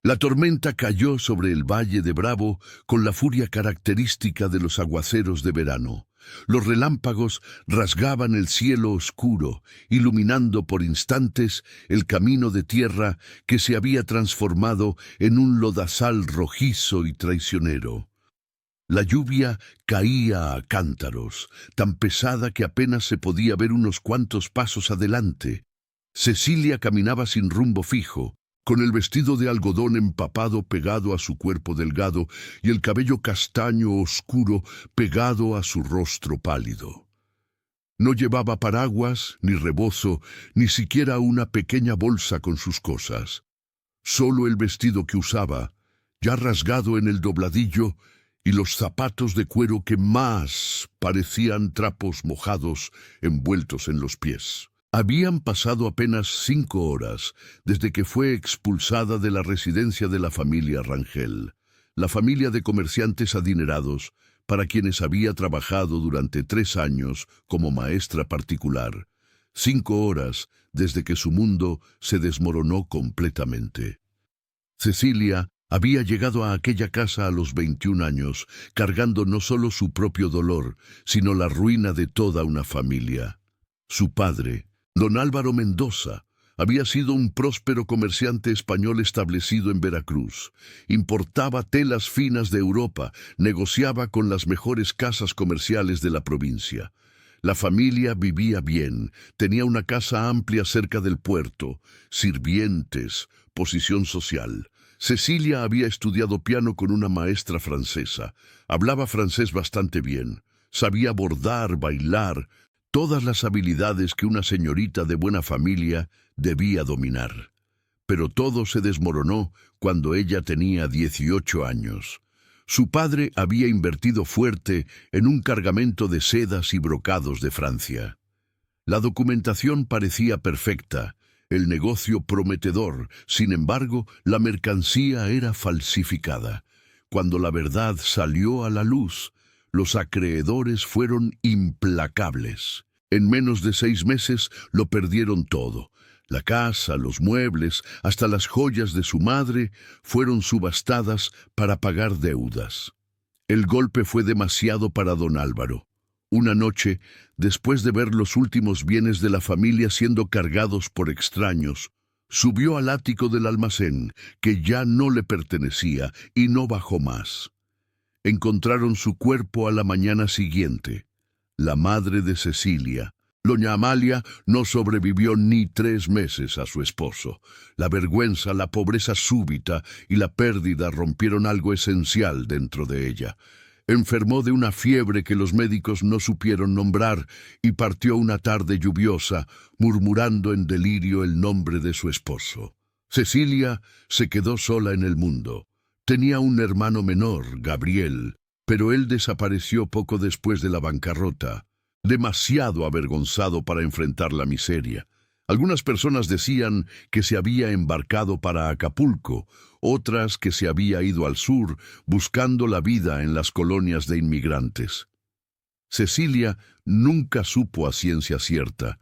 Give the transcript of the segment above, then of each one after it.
La tormenta cayó sobre el Valle de Bravo con la furia característica de los aguaceros de verano. Los relámpagos rasgaban el cielo oscuro, iluminando por instantes el camino de tierra que se había transformado en un lodazal rojizo y traicionero. La lluvia caía a cántaros, tan pesada que apenas se podía ver unos cuantos pasos adelante. Cecilia caminaba sin rumbo fijo, con el vestido de algodón empapado pegado a su cuerpo delgado y el cabello castaño oscuro pegado a su rostro pálido. No llevaba paraguas, ni rebozo, ni siquiera una pequeña bolsa con sus cosas. Solo el vestido que usaba, ya rasgado en el dobladillo, y los zapatos de cuero que más parecían trapos mojados envueltos en los pies. Habían pasado apenas 5 horas desde que fue expulsada de la residencia de la familia Rangel, la familia de comerciantes adinerados para quienes había trabajado durante 3 años como maestra particular. 5 horas desde que su mundo se desmoronó completamente. Cecilia había llegado a aquella casa a los 21 años, cargando no solo su propio dolor, sino la ruina de toda una familia. Su padre, don Álvaro Mendoza, había sido un próspero comerciante español establecido en Veracruz. Importaba telas finas de Europa, negociaba con las mejores casas comerciales de la provincia. La familia vivía bien, tenía una casa amplia cerca del puerto, sirvientes, posición social. Cecilia había estudiado piano con una maestra francesa. Hablaba francés bastante bien. Sabía bordar, bailar, todas las habilidades que una señorita de buena familia debía dominar. Pero todo se desmoronó cuando ella tenía 18 años. Su padre había invertido fuerte en un cargamento de sedas y brocados de Francia. La documentación parecía perfecta, el negocio prometedor. Sin embargo, la mercancía era falsificada. Cuando la verdad salió a la luz, los acreedores fueron implacables. En menos de 6 meses lo perdieron todo. La casa, los muebles, hasta las joyas de su madre fueron subastadas para pagar deudas. El golpe fue demasiado para don Álvaro. Una noche, después de ver los últimos bienes de la familia siendo cargados por extraños, subió al ático del almacén, que ya no le pertenecía, y no bajó más. Encontraron su cuerpo a la mañana siguiente. La madre de Cecilia, doña Amalia, no sobrevivió ni 3 meses a su esposo. La vergüenza, la pobreza súbita y la pérdida rompieron algo esencial dentro de ella. Enfermó de una fiebre que los médicos no supieron nombrar y partió una tarde lluviosa, murmurando en delirio el nombre de su esposo. Cecilia se quedó sola en el mundo. Tenía un hermano menor, Gabriel, pero él desapareció poco después de la bancarrota, demasiado avergonzado para enfrentar la miseria. Algunas personas decían que se había embarcado para Acapulco, otras que se había ido al sur buscando la vida en las colonias de inmigrantes. Cecilia nunca supo a ciencia cierta.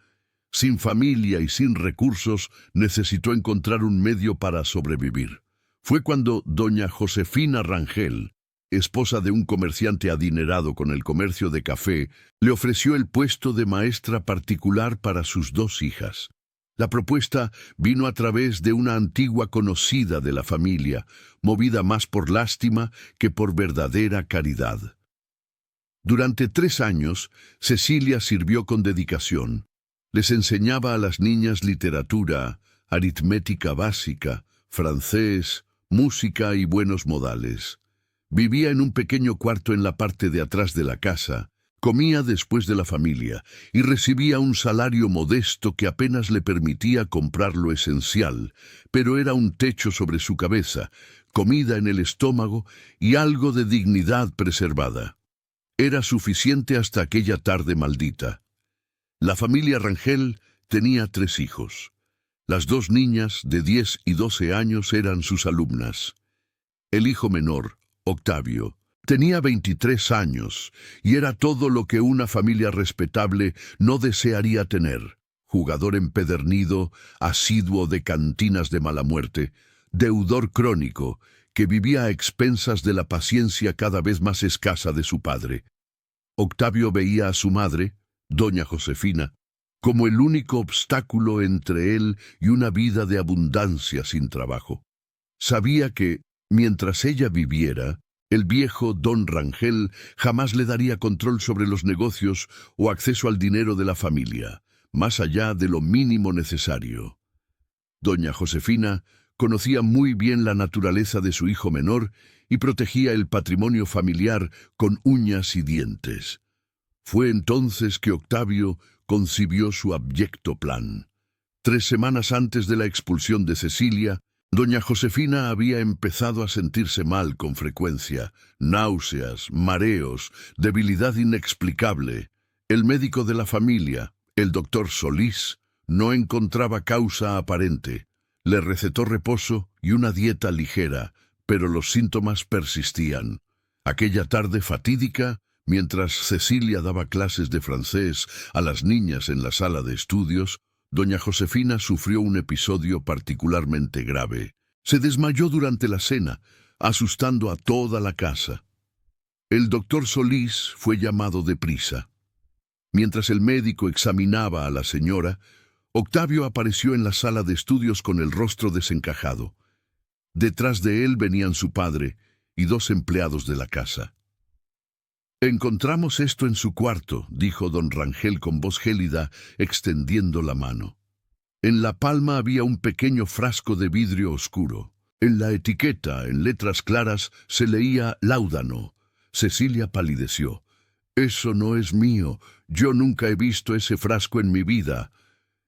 Sin familia y sin recursos, necesitó encontrar un medio para sobrevivir. Fue cuando doña Josefina Rangel, esposa de un comerciante adinerado con el comercio de café, le ofreció el puesto de maestra particular para sus 2 hijas. La propuesta vino a través de una antigua conocida de la familia, movida más por lástima que por verdadera caridad. Durante 3 años, Cecilia sirvió con dedicación. Les enseñaba a las niñas literatura, aritmética básica, francés, música y buenos modales. Vivía en un pequeño cuarto en la parte de atrás de la casa, comía después de la familia y recibía un salario modesto que apenas le permitía comprar lo esencial, pero era un techo sobre su cabeza, comida en el estómago y algo de dignidad preservada. Era suficiente hasta aquella tarde maldita. La familia Rangel tenía 3 hijos. Las 2 niñas de 10 y 12 años eran sus alumnas. El hijo menor, Octavio, tenía 23 años y era todo lo que una familia respetable no desearía tener. Jugador empedernido, asiduo de cantinas de mala muerte, deudor crónico, que vivía a expensas de la paciencia cada vez más escasa de su padre. Octavio veía a su madre, doña Josefina, como el único obstáculo entre él y una vida de abundancia sin trabajo. Sabía que, mientras ella viviera, el viejo don Rangel jamás le daría control sobre los negocios o acceso al dinero de la familia, más allá de lo mínimo necesario. Doña Josefina conocía muy bien la naturaleza de su hijo menor y protegía el patrimonio familiar con uñas y dientes. Fue entonces que Octavio concibió su abyecto plan. 3 semanas antes de la expulsión de Cecilia, doña Josefina había empezado a sentirse mal con frecuencia, náuseas, mareos, debilidad inexplicable. El médico de la familia, el doctor Solís, no encontraba causa aparente. Le recetó reposo y una dieta ligera, pero los síntomas persistían. Aquella tarde fatídica, mientras Cecilia daba clases de francés a las niñas en la sala de estudios, doña Josefina sufrió un episodio particularmente grave. Se desmayó durante la cena, asustando a toda la casa. El doctor Solís fue llamado deprisa. Mientras el médico examinaba a la señora, Octavio apareció en la sala de estudios con el rostro desencajado. Detrás de él venían su padre y 2 empleados de la casa. «Encontramos esto en su cuarto», dijo don Rangel con voz gélida, extendiendo la mano. En la palma había un pequeño frasco de vidrio oscuro. En la etiqueta, en letras claras, se leía láudano. Cecilia palideció. «Eso no es mío. Yo nunca he visto ese frasco en mi vida».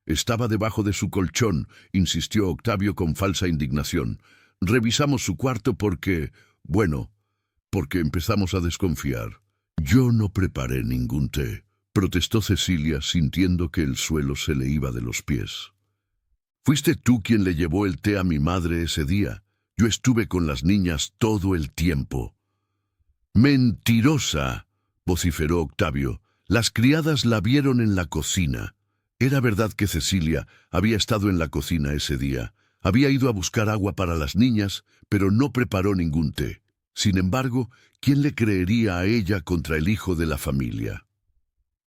«Estaba debajo de su colchón», insistió Octavio con falsa indignación. «Revisamos su cuarto porque empezamos a desconfiar». «Yo no preparé ningún té», protestó Cecilia, sintiendo que el suelo se le iba de los pies. «Fuiste tú quien le llevó el té a mi madre ese día. Yo estuve con las niñas todo el tiempo». «¡Mentirosa!», vociferó Octavio. «Las criadas la vieron en la cocina». Era verdad que Cecilia había estado en la cocina ese día. Había ido a buscar agua para las niñas, pero no preparó ningún té. Sin embargo, ¿quién le creería a ella contra el hijo de la familia?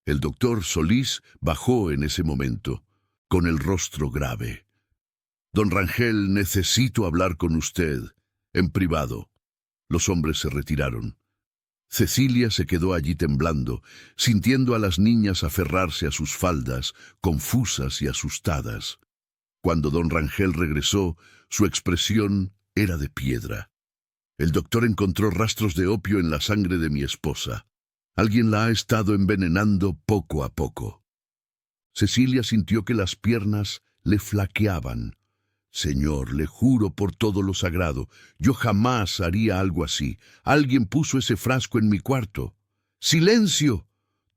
El doctor Solís bajó en ese momento, con el rostro grave. «Don Rangel, necesito hablar con usted, en privado». Los hombres se retiraron. Cecilia se quedó allí temblando, sintiendo a las niñas aferrarse a sus faldas, confusas y asustadas. Cuando don Rangel regresó, su expresión era de piedra. «El doctor encontró rastros de opio en la sangre de mi esposa. Alguien la ha estado envenenando poco a poco». Cecilia sintió que las piernas le flaqueaban. «Señor, le juro por todo lo sagrado, yo jamás haría algo así. Alguien puso ese frasco en mi cuarto». «¡Silencio!»,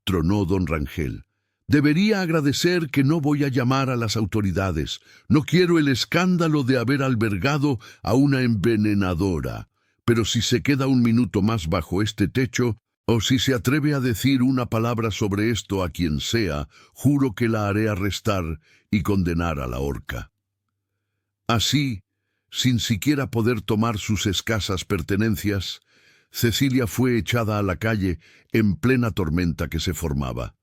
tronó don Rangel. «Debería agradecer que no voy a llamar a las autoridades. No quiero el escándalo de haber albergado a una envenenadora. Pero si se queda un minuto más bajo este techo, o si se atreve a decir una palabra sobre esto a quien sea, juro que la haré arrestar y condenar a la horca». Así, sin siquiera poder tomar sus escasas pertenencias, Cecilia fue echada a la calle en plena tormenta que se formaba.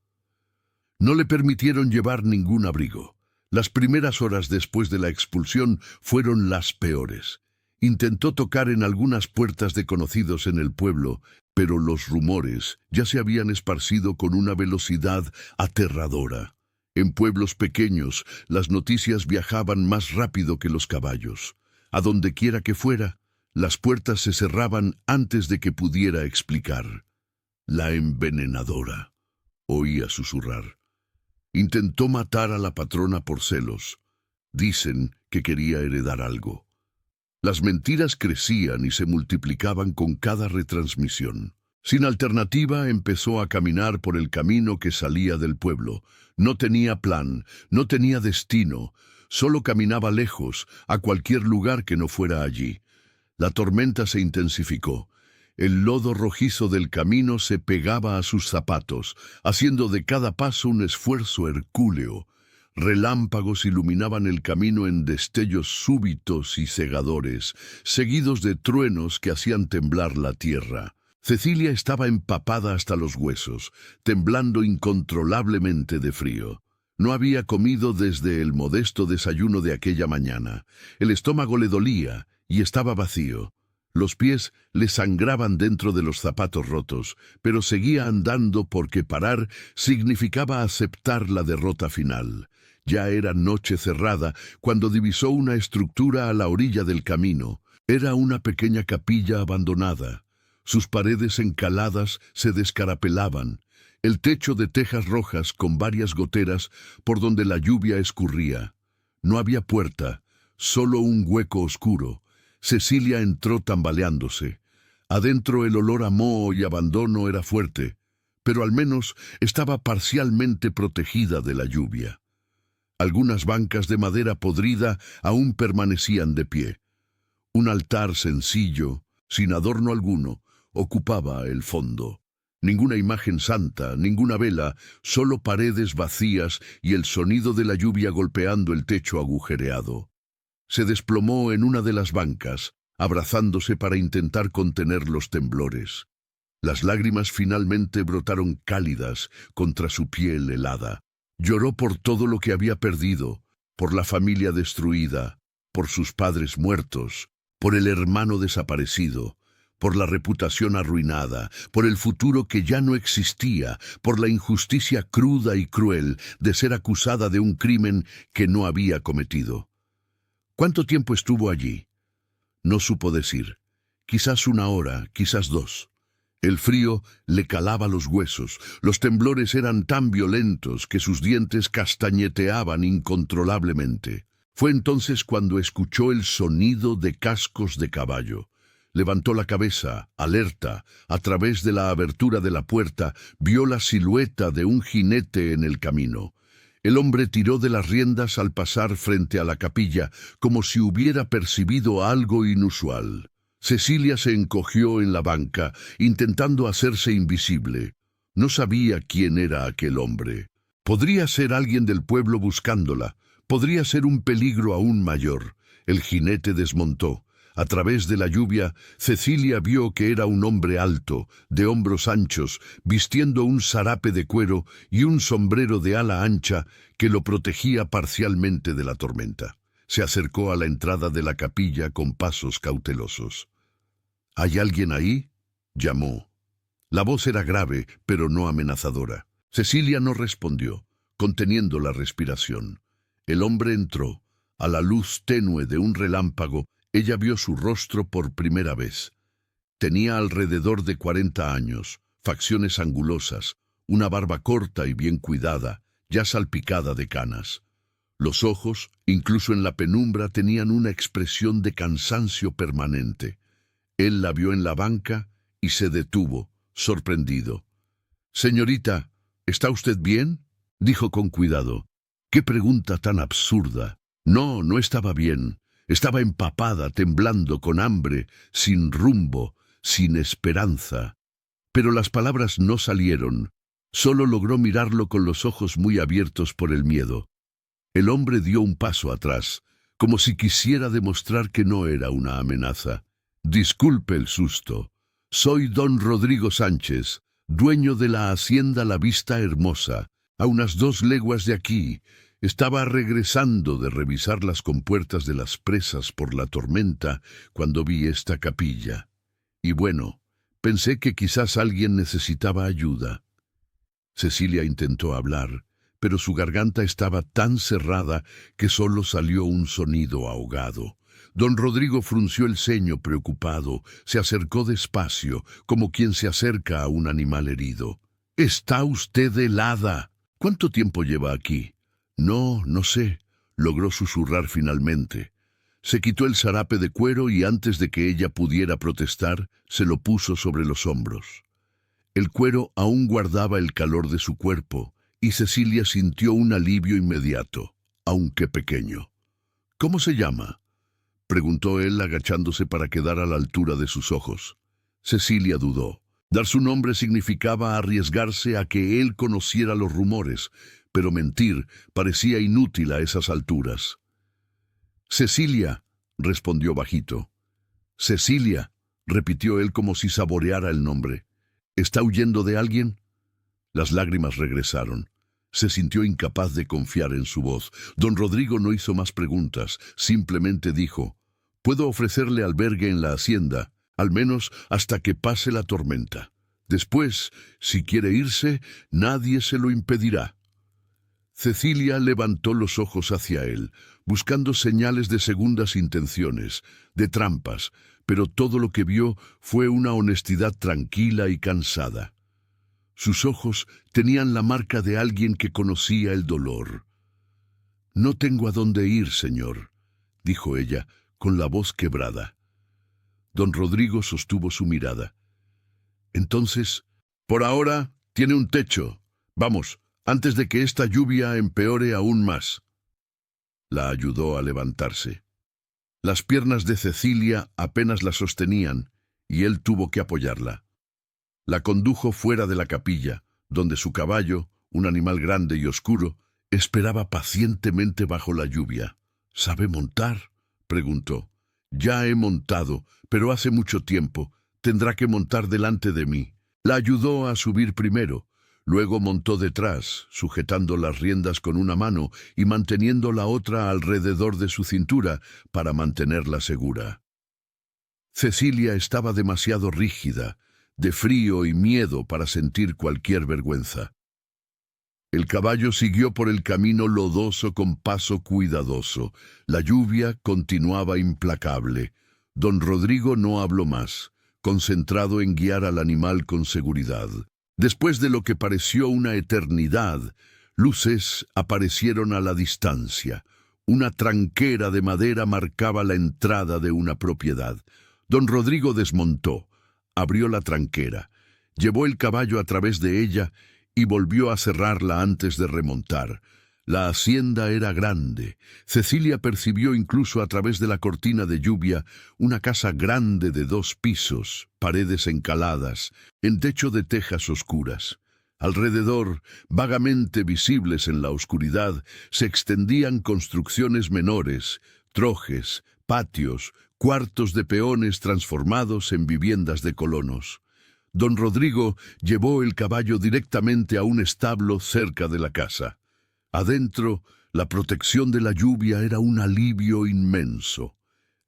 No le permitieron llevar ningún abrigo. Las primeras horas después de la expulsión fueron las peores. Intentó tocar en algunas puertas de conocidos en el pueblo, pero los rumores ya se habían esparcido con una velocidad aterradora. En pueblos pequeños, las noticias viajaban más rápido que los caballos. A donde quiera que fuera, las puertas se cerraban antes de que pudiera explicar. «La envenenadora», oía susurrar. «Intentó matar a la patrona por celos. Dicen que quería heredar algo». Las mentiras crecían y se multiplicaban con cada retransmisión. Sin alternativa, empezó a caminar por el camino que salía del pueblo. No tenía plan, no tenía destino, solo caminaba lejos, a cualquier lugar que no fuera allí. La tormenta se intensificó. El lodo rojizo del camino se pegaba a sus zapatos, haciendo de cada paso un esfuerzo hercúleo. Relámpagos iluminaban el camino en destellos súbitos y cegadores, seguidos de truenos que hacían temblar la tierra. Cecilia estaba empapada hasta los huesos, temblando incontrolablemente de frío. No había comido desde el modesto desayuno de aquella mañana. El estómago le dolía y estaba vacío. Los pies le sangraban dentro de los zapatos rotos, pero seguía andando porque parar significaba aceptar la derrota final. Ya era noche cerrada cuando divisó una estructura a la orilla del camino. Era una pequeña capilla abandonada. Sus paredes encaladas se descarapelaban. El techo de tejas rojas con varias goteras por donde la lluvia escurría. No había puerta, solo un hueco oscuro. Cecilia entró tambaleándose. Adentro el olor a moho y abandono era fuerte, pero al menos estaba parcialmente protegida de la lluvia. Algunas bancas de madera podrida aún permanecían de pie. Un altar sencillo, sin adorno alguno, ocupaba el fondo. Ninguna imagen santa, ninguna vela, solo paredes vacías y el sonido de la lluvia golpeando el techo agujereado. Se desplomó en una de las bancas, abrazándose para intentar contener los temblores. Las lágrimas finalmente brotaron cálidas contra su piel helada. Lloró por todo lo que había perdido, por la familia destruida, por sus padres muertos, por el hermano desaparecido, por la reputación arruinada, por el futuro que ya no existía, por la injusticia cruda y cruel de ser acusada de un crimen que no había cometido. ¿Cuánto tiempo estuvo allí? No supo decir. Quizás 1 hora, quizás 2. El frío le calaba los huesos. Los temblores eran tan violentos que sus dientes castañeteaban incontrolablemente. Fue entonces cuando escuchó el sonido de cascos de caballo. Levantó la cabeza, alerta. A través de la abertura de la puerta vio la silueta de un jinete en el camino. El hombre tiró de las riendas al pasar frente a la capilla, como si hubiera percibido algo inusual. Cecilia se encogió en la banca, intentando hacerse invisible. No sabía quién era aquel hombre. Podría ser alguien del pueblo buscándola. Podría ser un peligro aún mayor. El jinete desmontó. A través de la lluvia, Cecilia vio que era un hombre alto, de hombros anchos, vistiendo un zarape de cuero y un sombrero de ala ancha que lo protegía parcialmente de la tormenta. Se acercó a la entrada de la capilla con pasos cautelosos. ¿Hay alguien ahí?, llamó. La voz era grave, pero no amenazadora. Cecilia no respondió, conteniendo la respiración. El hombre entró. A la luz tenue de un relámpago, ella vio su rostro por primera vez. Tenía alrededor de 40 años, facciones angulosas, una barba corta y bien cuidada, ya salpicada de canas. Los ojos, incluso en la penumbra, tenían una expresión de cansancio permanente. Él la vio en la banca y se detuvo, sorprendido. «Señorita, ¿está usted bien?», dijo con cuidado. «Qué pregunta tan absurda». No, no estaba bien. Estaba empapada, temblando, con hambre, sin rumbo, sin esperanza. Pero las palabras no salieron. Solo logró mirarlo con los ojos muy abiertos por el miedo. El hombre dio un paso atrás, como si quisiera demostrar que no era una amenaza. «Disculpe el susto. Soy don Rodrigo Sánchez, dueño de la hacienda La Vista Hermosa, a unas 2 leguas de aquí. Estaba regresando de revisar las compuertas de las presas por la tormenta cuando vi esta capilla. Y bueno, pensé que quizás alguien necesitaba ayuda». Cecilia intentó hablar, pero su garganta estaba tan cerrada que solo salió un sonido ahogado. Don Rodrigo frunció el ceño preocupado, se acercó despacio, como quien se acerca a un animal herido. «Está usted helada. ¿Cuánto tiempo lleva aquí?» No sé», logró susurrar finalmente. Se quitó el zarape de cuero y antes de que ella pudiera protestar, se lo puso sobre los hombros. El cuero aún guardaba el calor de su cuerpo, y Cecilia sintió un alivio inmediato, aunque pequeño. «¿Cómo se llama?», preguntó él agachándose para quedar a la altura de sus ojos. Cecilia dudó. Dar su nombre significaba arriesgarse a que él conociera los rumores, pero mentir parecía inútil a esas alturas. «Cecilia», respondió bajito. «Cecilia», repitió él como si saboreara el nombre. «¿Está huyendo de alguien?» Las lágrimas regresaron. Se sintió incapaz de confiar en su voz. Don Rodrigo no hizo más preguntas, simplemente dijo: «Puedo ofrecerle albergue en la hacienda, al menos hasta que pase la tormenta. Después, si quiere irse, nadie se lo impedirá». Cecilia levantó los ojos hacia él, buscando señales de segundas intenciones, de trampas, pero todo lo que vio fue una honestidad tranquila y cansada. Sus ojos tenían la marca de alguien que conocía el dolor. «No tengo a dónde ir, señor», dijo ella, con la voz quebrada. Don Rodrigo sostuvo su mirada. «Entonces, por ahora, tiene un techo. Vamos, antes de que esta lluvia empeore aún más». La ayudó a levantarse. Las piernas de Cecilia apenas la sostenían, y él tuvo que apoyarla. La condujo fuera de la capilla, donde su caballo, un animal grande y oscuro, esperaba pacientemente bajo la lluvia. «¿Sabe montar?», preguntó. «Ya he montado, pero hace mucho tiempo. Tendrá que montar delante de mí». La ayudó a subir primero. Luego montó detrás, sujetando las riendas con una mano y manteniendo la otra alrededor de su cintura para mantenerla segura. Cecilia estaba demasiado rígida, de frío y miedo para sentir cualquier vergüenza. El caballo siguió por el camino lodoso con paso cuidadoso. La lluvia continuaba implacable. Don Rodrigo no habló más, concentrado en guiar al animal con seguridad. Después de lo que pareció una eternidad, luces aparecieron a la distancia. Una tranquera de madera marcaba la entrada de una propiedad. Don Rodrigo desmontó, abrió la tranquera, llevó el caballo a través de ella y volvió a cerrarla antes de remontar. La hacienda era grande. Cecilia percibió incluso a través de la cortina de lluvia una casa grande de 2 pisos, paredes encaladas, en techo de tejas oscuras. Alrededor, vagamente visibles en la oscuridad, se extendían construcciones menores, trojes, patios, cuartos de peones transformados en viviendas de colonos. Don Rodrigo llevó el caballo directamente a un establo cerca de la casa. Adentro, la protección de la lluvia era un alivio inmenso.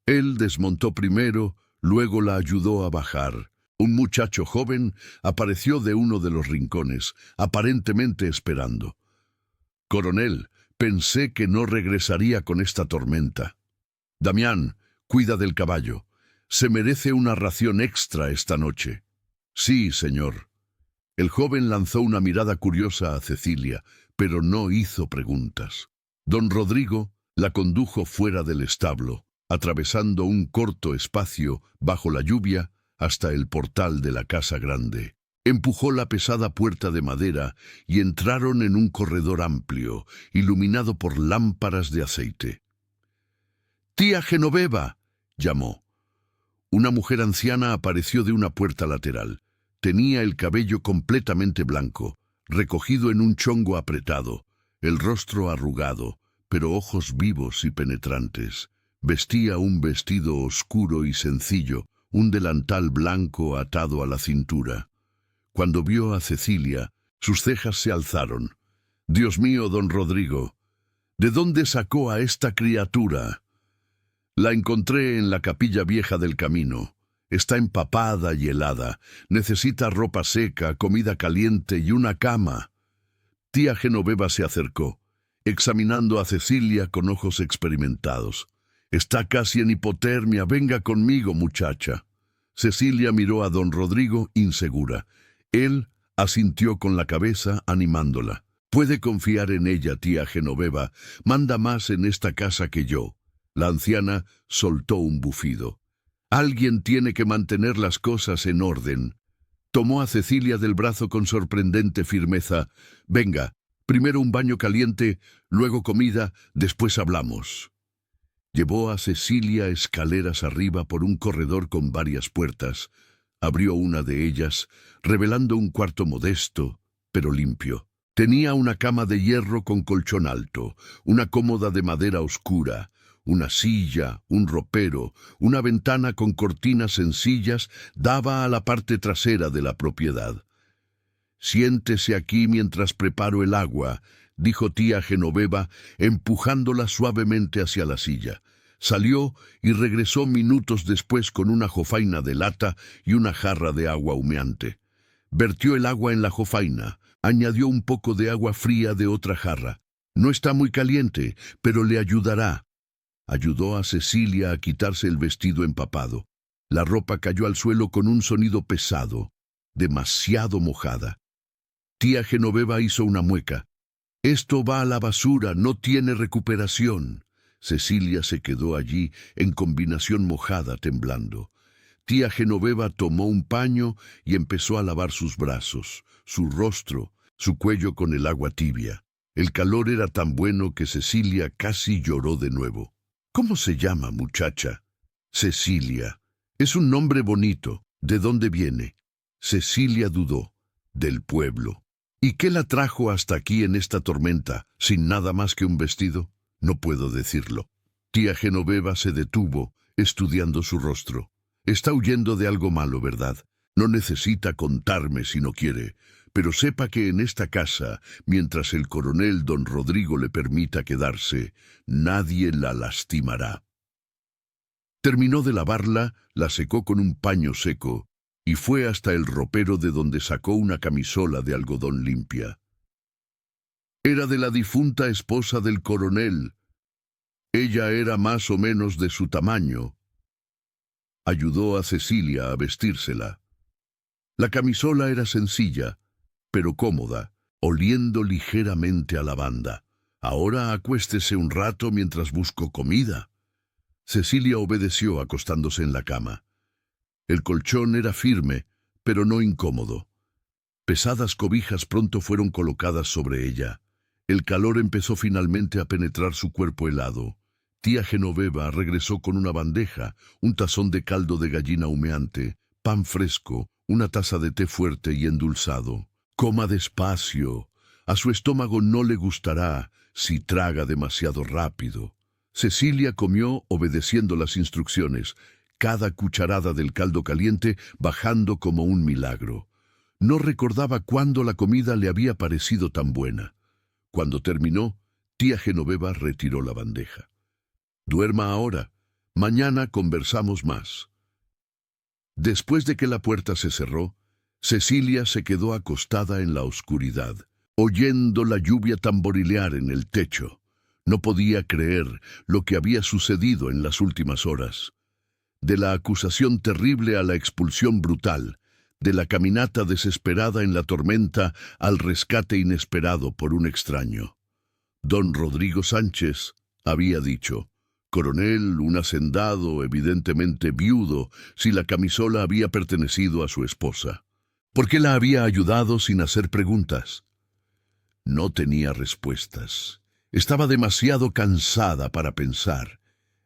Él desmontó primero, luego la ayudó a bajar. Un muchacho joven apareció de uno de los rincones, aparentemente esperando. «Coronel, pensé que no regresaría con esta tormenta. Damián, cuida del caballo. Se merece una ración extra esta noche». «Sí, señor». El joven lanzó una mirada curiosa a Cecilia, pero no hizo preguntas. Don Rodrigo la condujo fuera del establo, atravesando un corto espacio bajo la lluvia hasta el portal de la casa grande. Empujó la pesada puerta de madera y entraron en un corredor amplio, iluminado por lámparas de aceite. «¡Tía Genoveva!», llamó. Una mujer anciana apareció de una puerta lateral. Tenía el cabello completamente blanco, recogido en un chongo apretado, el rostro arrugado, pero ojos vivos y penetrantes. Vestía un vestido oscuro y sencillo, un delantal blanco atado a la cintura. Cuando vio a Cecilia, sus cejas se alzaron. «Dios mío, don Rodrigo, ¿de dónde sacó a esta criatura?» «La encontré en la capilla vieja del camino. Está empapada y helada. Necesita ropa seca, comida caliente y una cama». Tía Genoveva se acercó, examinando a Cecilia con ojos experimentados. «Está casi en hipotermia. Venga conmigo, muchacha». Cecilia miró a don Rodrigo insegura. Él asintió con la cabeza, animándola. «Puede confiar en ella, tía Genoveva. Manda más en esta casa que yo». La anciana soltó un bufido. «Alguien tiene que mantener las cosas en orden». Tomó a Cecilia del brazo con sorprendente firmeza. «Venga, primero un baño caliente, luego comida, después hablamos». Llevó a Cecilia escaleras arriba por un corredor con varias puertas. Abrió una de ellas, revelando un cuarto modesto, pero limpio. Tenía una cama de hierro con colchón alto, una cómoda de madera oscura, una silla, un ropero, una ventana con cortinas sencillas daba a la parte trasera de la propiedad. «Siéntese aquí mientras preparo el agua», dijo tía Genoveva, empujándola suavemente hacia la silla. Salió y regresó minutos después con una jofaina de lata y una jarra de agua humeante. Vertió el agua en la jofaina, añadió un poco de agua fría de otra jarra. «No está muy caliente, pero le ayudará». Ayudó a Cecilia a quitarse el vestido empapado. La ropa cayó al suelo con un sonido pesado, demasiado mojada. Tía Genoveva hizo una mueca. «Esto va a la basura, no tiene recuperación». Cecilia se quedó allí, en combinación mojada, temblando. Tía Genoveva tomó un paño y empezó a lavar sus brazos, su rostro, su cuello con el agua tibia. El calor era tan bueno que Cecilia casi lloró de nuevo. «¿Cómo se llama, muchacha?» «Cecilia. Es un nombre bonito. ¿De dónde viene?» Cecilia dudó. «Del pueblo». «¿Y qué la trajo hasta aquí en esta tormenta, sin nada más que un vestido?» «No puedo decirlo». Tía Genoveva se detuvo, estudiando su rostro. «Está huyendo de algo malo, ¿verdad? No necesita contarme si no quiere, pero sepa que en esta casa, mientras el coronel don Rodrigo le permita quedarse, nadie la lastimará». Terminó de lavarla, la secó con un paño seco y fue hasta el ropero de donde sacó una camisola de algodón limpia. Era de la difunta esposa del coronel. Ella era más o menos de su tamaño. Ayudó a Cecilia a vestírsela. La camisola era sencilla, pero cómoda, oliendo ligeramente a lavanda. «Ahora acuéstese un rato mientras busco comida». Cecilia obedeció acostándose en la cama. El colchón era firme, pero no incómodo. Pesadas cobijas pronto fueron colocadas sobre ella. El calor empezó finalmente a penetrar su cuerpo helado. Tía Genoveva regresó con una bandeja, un tazón de caldo de gallina humeante, pan fresco, una taza de té fuerte y endulzado. «Coma despacio. A su estómago no le gustará si traga demasiado rápido». Cecilia comió obedeciendo las instrucciones, cada cucharada del caldo caliente bajando como un milagro. No recordaba cuándo la comida le había parecido tan buena. Cuando terminó, tía Genoveva retiró la bandeja. «Duerma ahora. Mañana conversamos más». Después de que la puerta se cerró, Cecilia se quedó acostada en la oscuridad, oyendo la lluvia tamborilear en el techo. No podía creer lo que había sucedido en las últimas horas. De la acusación terrible a la expulsión brutal, de la caminata desesperada en la tormenta al rescate inesperado por un extraño. Don Rodrigo Sánchez había dicho: «Coronel, un hacendado, evidentemente viudo, si la camisola había pertenecido a su esposa. ¿Por qué la había ayudado sin hacer preguntas?» No tenía respuestas. Estaba demasiado cansada para pensar.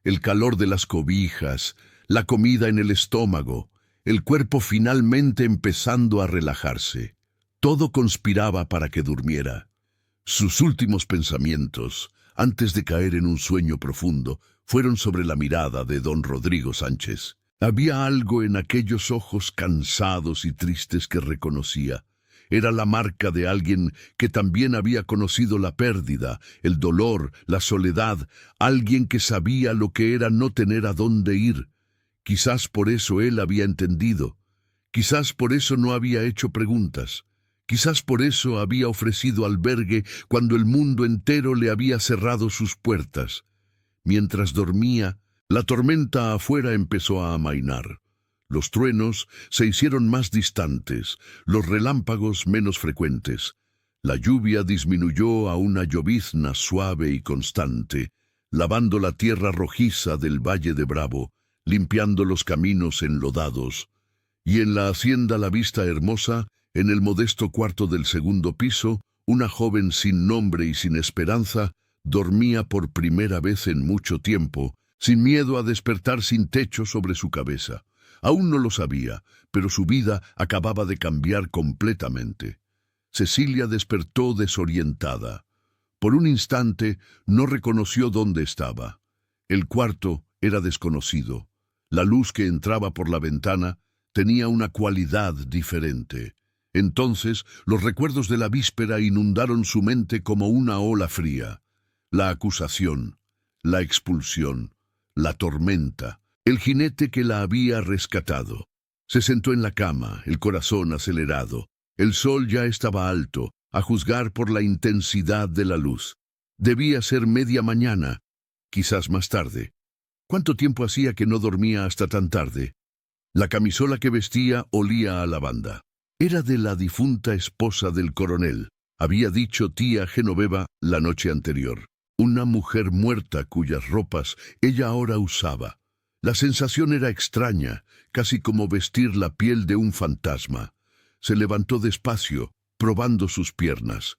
El calor de las cobijas, la comida en el estómago, el cuerpo finalmente empezando a relajarse. Todo conspiraba para que durmiera. Sus últimos pensamientos, antes de caer en un sueño profundo, fueron sobre la mirada de don Rodrigo Sánchez. Había algo en aquellos ojos cansados y tristes que reconocía. Era la marca de alguien que también había conocido la pérdida, el dolor, la soledad, alguien que sabía lo que era no tener a dónde ir. Quizás por eso él había entendido. Quizás por eso no había hecho preguntas. Quizás por eso había ofrecido albergue cuando el mundo entero le había cerrado sus puertas. Mientras dormía, la tormenta afuera empezó a amainar. Los truenos se hicieron más distantes, los relámpagos menos frecuentes. La lluvia disminuyó a una llovizna suave y constante, lavando la tierra rojiza del Valle de Bravo, limpiando los caminos enlodados. Y en la hacienda La Vista Hermosa, en el modesto cuarto del segundo piso, una joven sin nombre y sin esperanza dormía por primera vez en mucho tiempo, sin miedo a despertar sin techo sobre su cabeza. Aún no lo sabía, pero su vida acababa de cambiar completamente. Cecilia despertó desorientada. Por un instante no reconoció dónde estaba. El cuarto era desconocido. La luz que entraba por la ventana tenía una cualidad diferente. Entonces los recuerdos de la víspera inundaron su mente como una ola fría. La acusación, la expulsión, la tormenta, el jinete que la había rescatado. Se sentó en la cama, el corazón acelerado. El sol ya estaba alto, a juzgar por la intensidad de la luz. Debía ser media mañana, quizás más tarde. ¿Cuánto tiempo hacía que no dormía hasta tan tarde? La camisola que vestía olía a lavanda. Era de la difunta esposa del coronel. Había dicho tía Genoveva la noche anterior. Una mujer muerta cuyas ropas ella ahora usaba. La sensación era extraña, casi como vestir la piel de un fantasma. Se levantó despacio, probando sus piernas.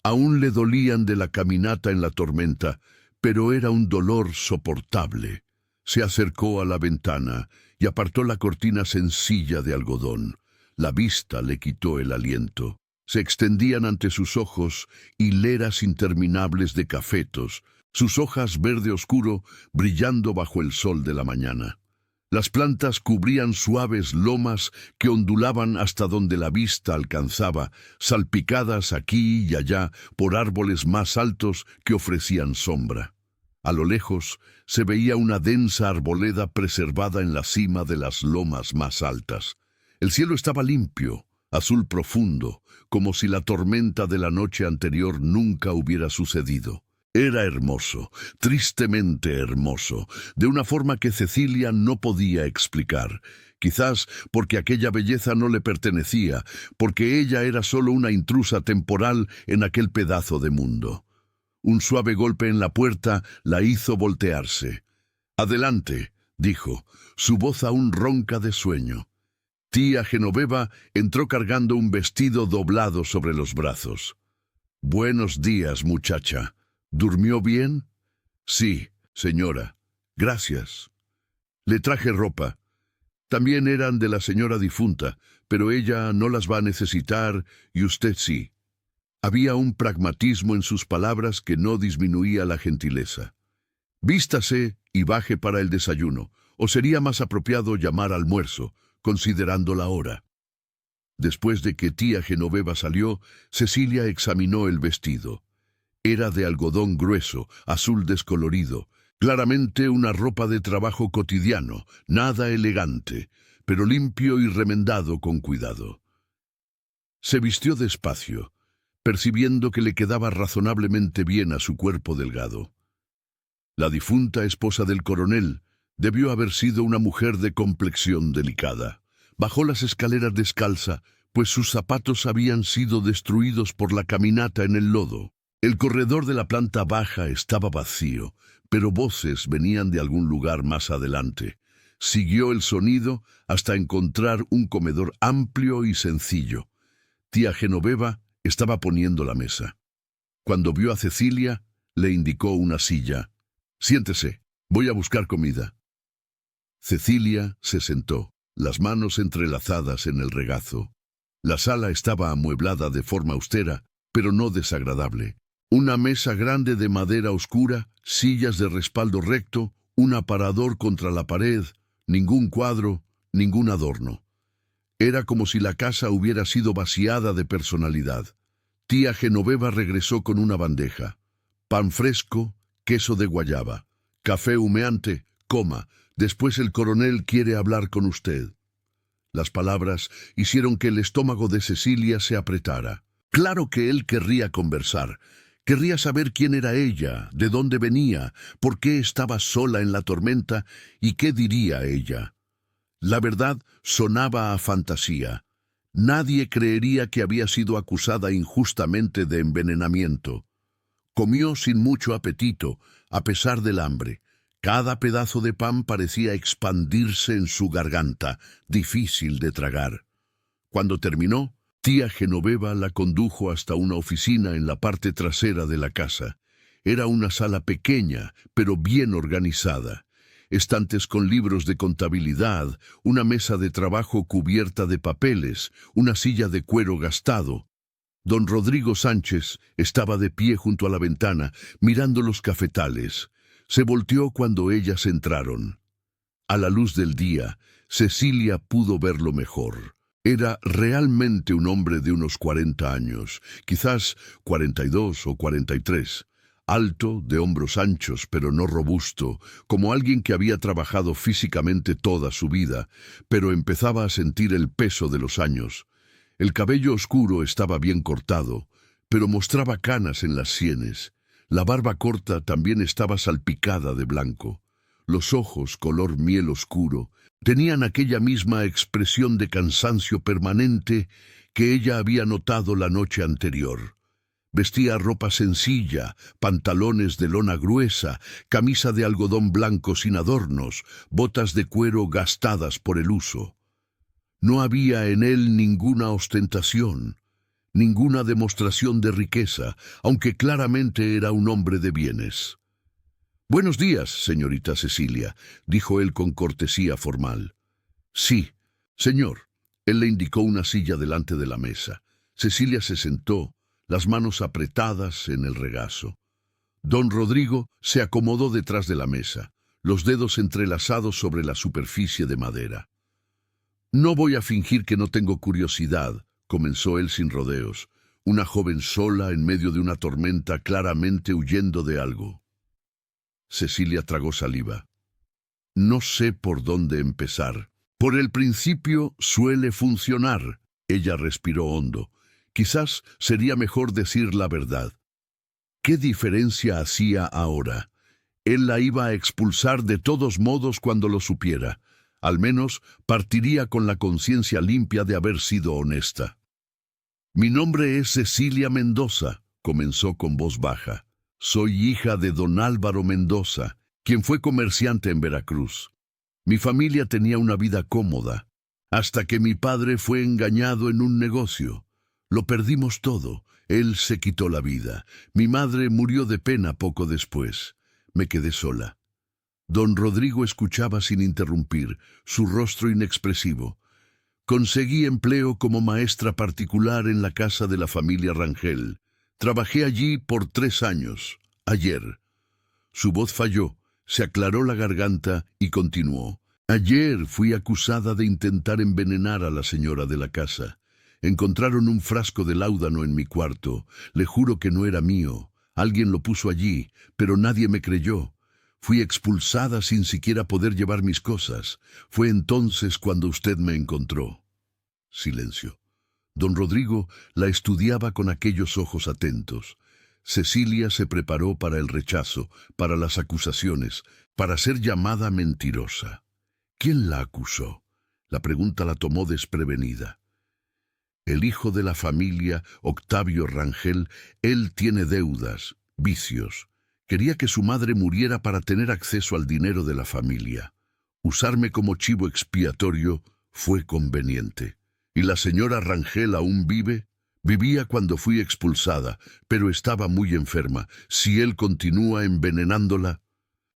Aún le dolían de la caminata en la tormenta, pero era un dolor soportable. Se acercó a la ventana y apartó la cortina sencilla de algodón. La vista le quitó el aliento. Se extendían ante sus ojos hileras interminables de cafetos, sus hojas verde oscuro brillando bajo el sol de la mañana. Las plantas cubrían suaves lomas que ondulaban hasta donde la vista alcanzaba, salpicadas aquí y allá por árboles más altos que ofrecían sombra. A lo lejos se veía una densa arboleda preservada en la cima de las lomas más altas. El cielo estaba limpio, azul profundo, como si la tormenta de la noche anterior nunca hubiera sucedido. Era hermoso, tristemente hermoso, de una forma que Cecilia no podía explicar. Quizás porque aquella belleza no le pertenecía, porque ella era solo una intrusa temporal en aquel pedazo de mundo. Un suave golpe en la puerta la hizo voltearse. «Adelante», dijo, su voz aún ronca de sueño. Tía Genoveva entró cargando un vestido doblado sobre los brazos. «Buenos días, muchacha. ¿Durmió bien?» «Sí, señora. Gracias. Le traje ropa. También eran de la señora difunta, pero ella no las va a necesitar y usted sí». Había un pragmatismo en sus palabras que no disminuía la gentileza. «Vístase y baje para el desayuno, o sería más apropiado llamar almuerzo, considerando la hora». Después de que tía Genoveva salió, Cecilia examinó el vestido. Era de algodón grueso, azul descolorido, claramente una ropa de trabajo cotidiano, nada elegante, pero limpio y remendado con cuidado. Se vistió despacio, percibiendo que le quedaba razonablemente bien a su cuerpo delgado. La difunta esposa del coronel debió haber sido una mujer de complexión delicada. Bajó las escaleras descalza, pues sus zapatos habían sido destruidos por la caminata en el lodo. El corredor de la planta baja estaba vacío, pero voces venían de algún lugar más adelante. Siguió el sonido hasta encontrar un comedor amplio y sencillo. Tía Genoveva estaba poniendo la mesa. Cuando vio a Cecilia, le indicó una silla. «Siéntese, voy a buscar comida». Cecilia se sentó, las manos entrelazadas en el regazo. La sala estaba amueblada de forma austera, pero no desagradable. Una mesa grande de madera oscura, sillas de respaldo recto, un aparador contra la pared, ningún cuadro, ningún adorno. Era como si la casa hubiera sido vaciada de personalidad. Tía Genoveva regresó con una bandeja. Pan fresco, queso de guayaba, café humeante, coma. Después el coronel quiere hablar con usted. Las palabras hicieron que el estómago de Cecilia se apretara. Claro que él querría conversar. Querría saber quién era ella, de dónde venía, por qué estaba sola en la tormenta y qué diría ella. La verdad sonaba a fantasía. Nadie creería que había sido acusada injustamente de envenenamiento. Comió sin mucho apetito, a pesar del hambre. Cada pedazo de pan parecía expandirse en su garganta, difícil de tragar. Cuando terminó, tía Genoveva la condujo hasta una oficina en la parte trasera de la casa. Era una sala pequeña, pero bien organizada. Estantes con libros de contabilidad, una mesa de trabajo cubierta de papeles, una silla de cuero gastado. Don Rodrigo Sánchez estaba de pie junto a la ventana, mirando los cafetales. Se volteó cuando ellas entraron. A la luz del día, Cecilia pudo verlo mejor. Era realmente un hombre de unos 40 años, quizás 42 o 43. Alto, de hombros anchos, pero no robusto, como alguien que había trabajado físicamente toda su vida, pero empezaba a sentir el peso de los años. El cabello oscuro estaba bien cortado, pero mostraba canas en las sienes. La barba corta también estaba salpicada de blanco. Los ojos, color miel oscuro, tenían aquella misma expresión de cansancio permanente que ella había notado la noche anterior. Vestía ropa sencilla, pantalones de lona gruesa, camisa de algodón blanco sin adornos, botas de cuero gastadas por el uso. No había en él ninguna ostentación, ninguna demostración de riqueza, aunque claramente era un hombre de bienes. «Buenos días, señorita Cecilia», dijo él con cortesía formal. «Sí, señor». Él le indicó una silla delante de la mesa. Cecilia se sentó, las manos apretadas en el regazo. Don Rodrigo se acomodó detrás de la mesa, los dedos entrelazados sobre la superficie de madera. «No voy a fingir que no tengo curiosidad», comenzó él sin rodeos. Una joven sola en medio de una tormenta, claramente huyendo de algo. Cecilia tragó saliva. «No sé por dónde empezar. Por el principio suele funcionar». Ella respiró hondo. Quizás sería mejor decir la verdad. ¿Qué diferencia hacía ahora? Él la iba a expulsar de todos modos cuando lo supiera. Al menos partiría con la conciencia limpia de haber sido honesta. «Mi nombre es Cecilia Mendoza», comenzó con voz baja. «Soy hija de don Álvaro Mendoza, quien fue comerciante en Veracruz. Mi familia tenía una vida cómoda, hasta que mi padre fue engañado en un negocio. Lo perdimos todo. Él se quitó la vida. Mi madre murió de pena poco después. Me quedé sola». Don Rodrigo escuchaba sin interrumpir, su rostro inexpresivo. «Conseguí empleo como maestra particular en la casa de la familia Rangel. Trabajé allí por 3 años, ayer». Su voz falló, se aclaró la garganta y continuó. «Ayer fui acusada de intentar envenenar a la señora de la casa. Encontraron un frasco de láudano en mi cuarto. Le juro que no era mío. Alguien lo puso allí, pero nadie me creyó. Fui expulsada sin siquiera poder llevar mis cosas. Fue entonces cuando usted me encontró». Silencio. Don Rodrigo la estudiaba con aquellos ojos atentos. Cecilia se preparó para el rechazo, para las acusaciones, para ser llamada mentirosa. ¿Quién la acusó? La pregunta la tomó desprevenida. El hijo de la familia, Octavio Rangel, él tiene deudas, vicios. Quería que su madre muriera para tener acceso al dinero de la familia. Usarme como chivo expiatorio fue conveniente. ¿Y la señora Rangel aún vive? Vivía cuando fui expulsada, pero estaba muy enferma. Si él continúa envenenándola...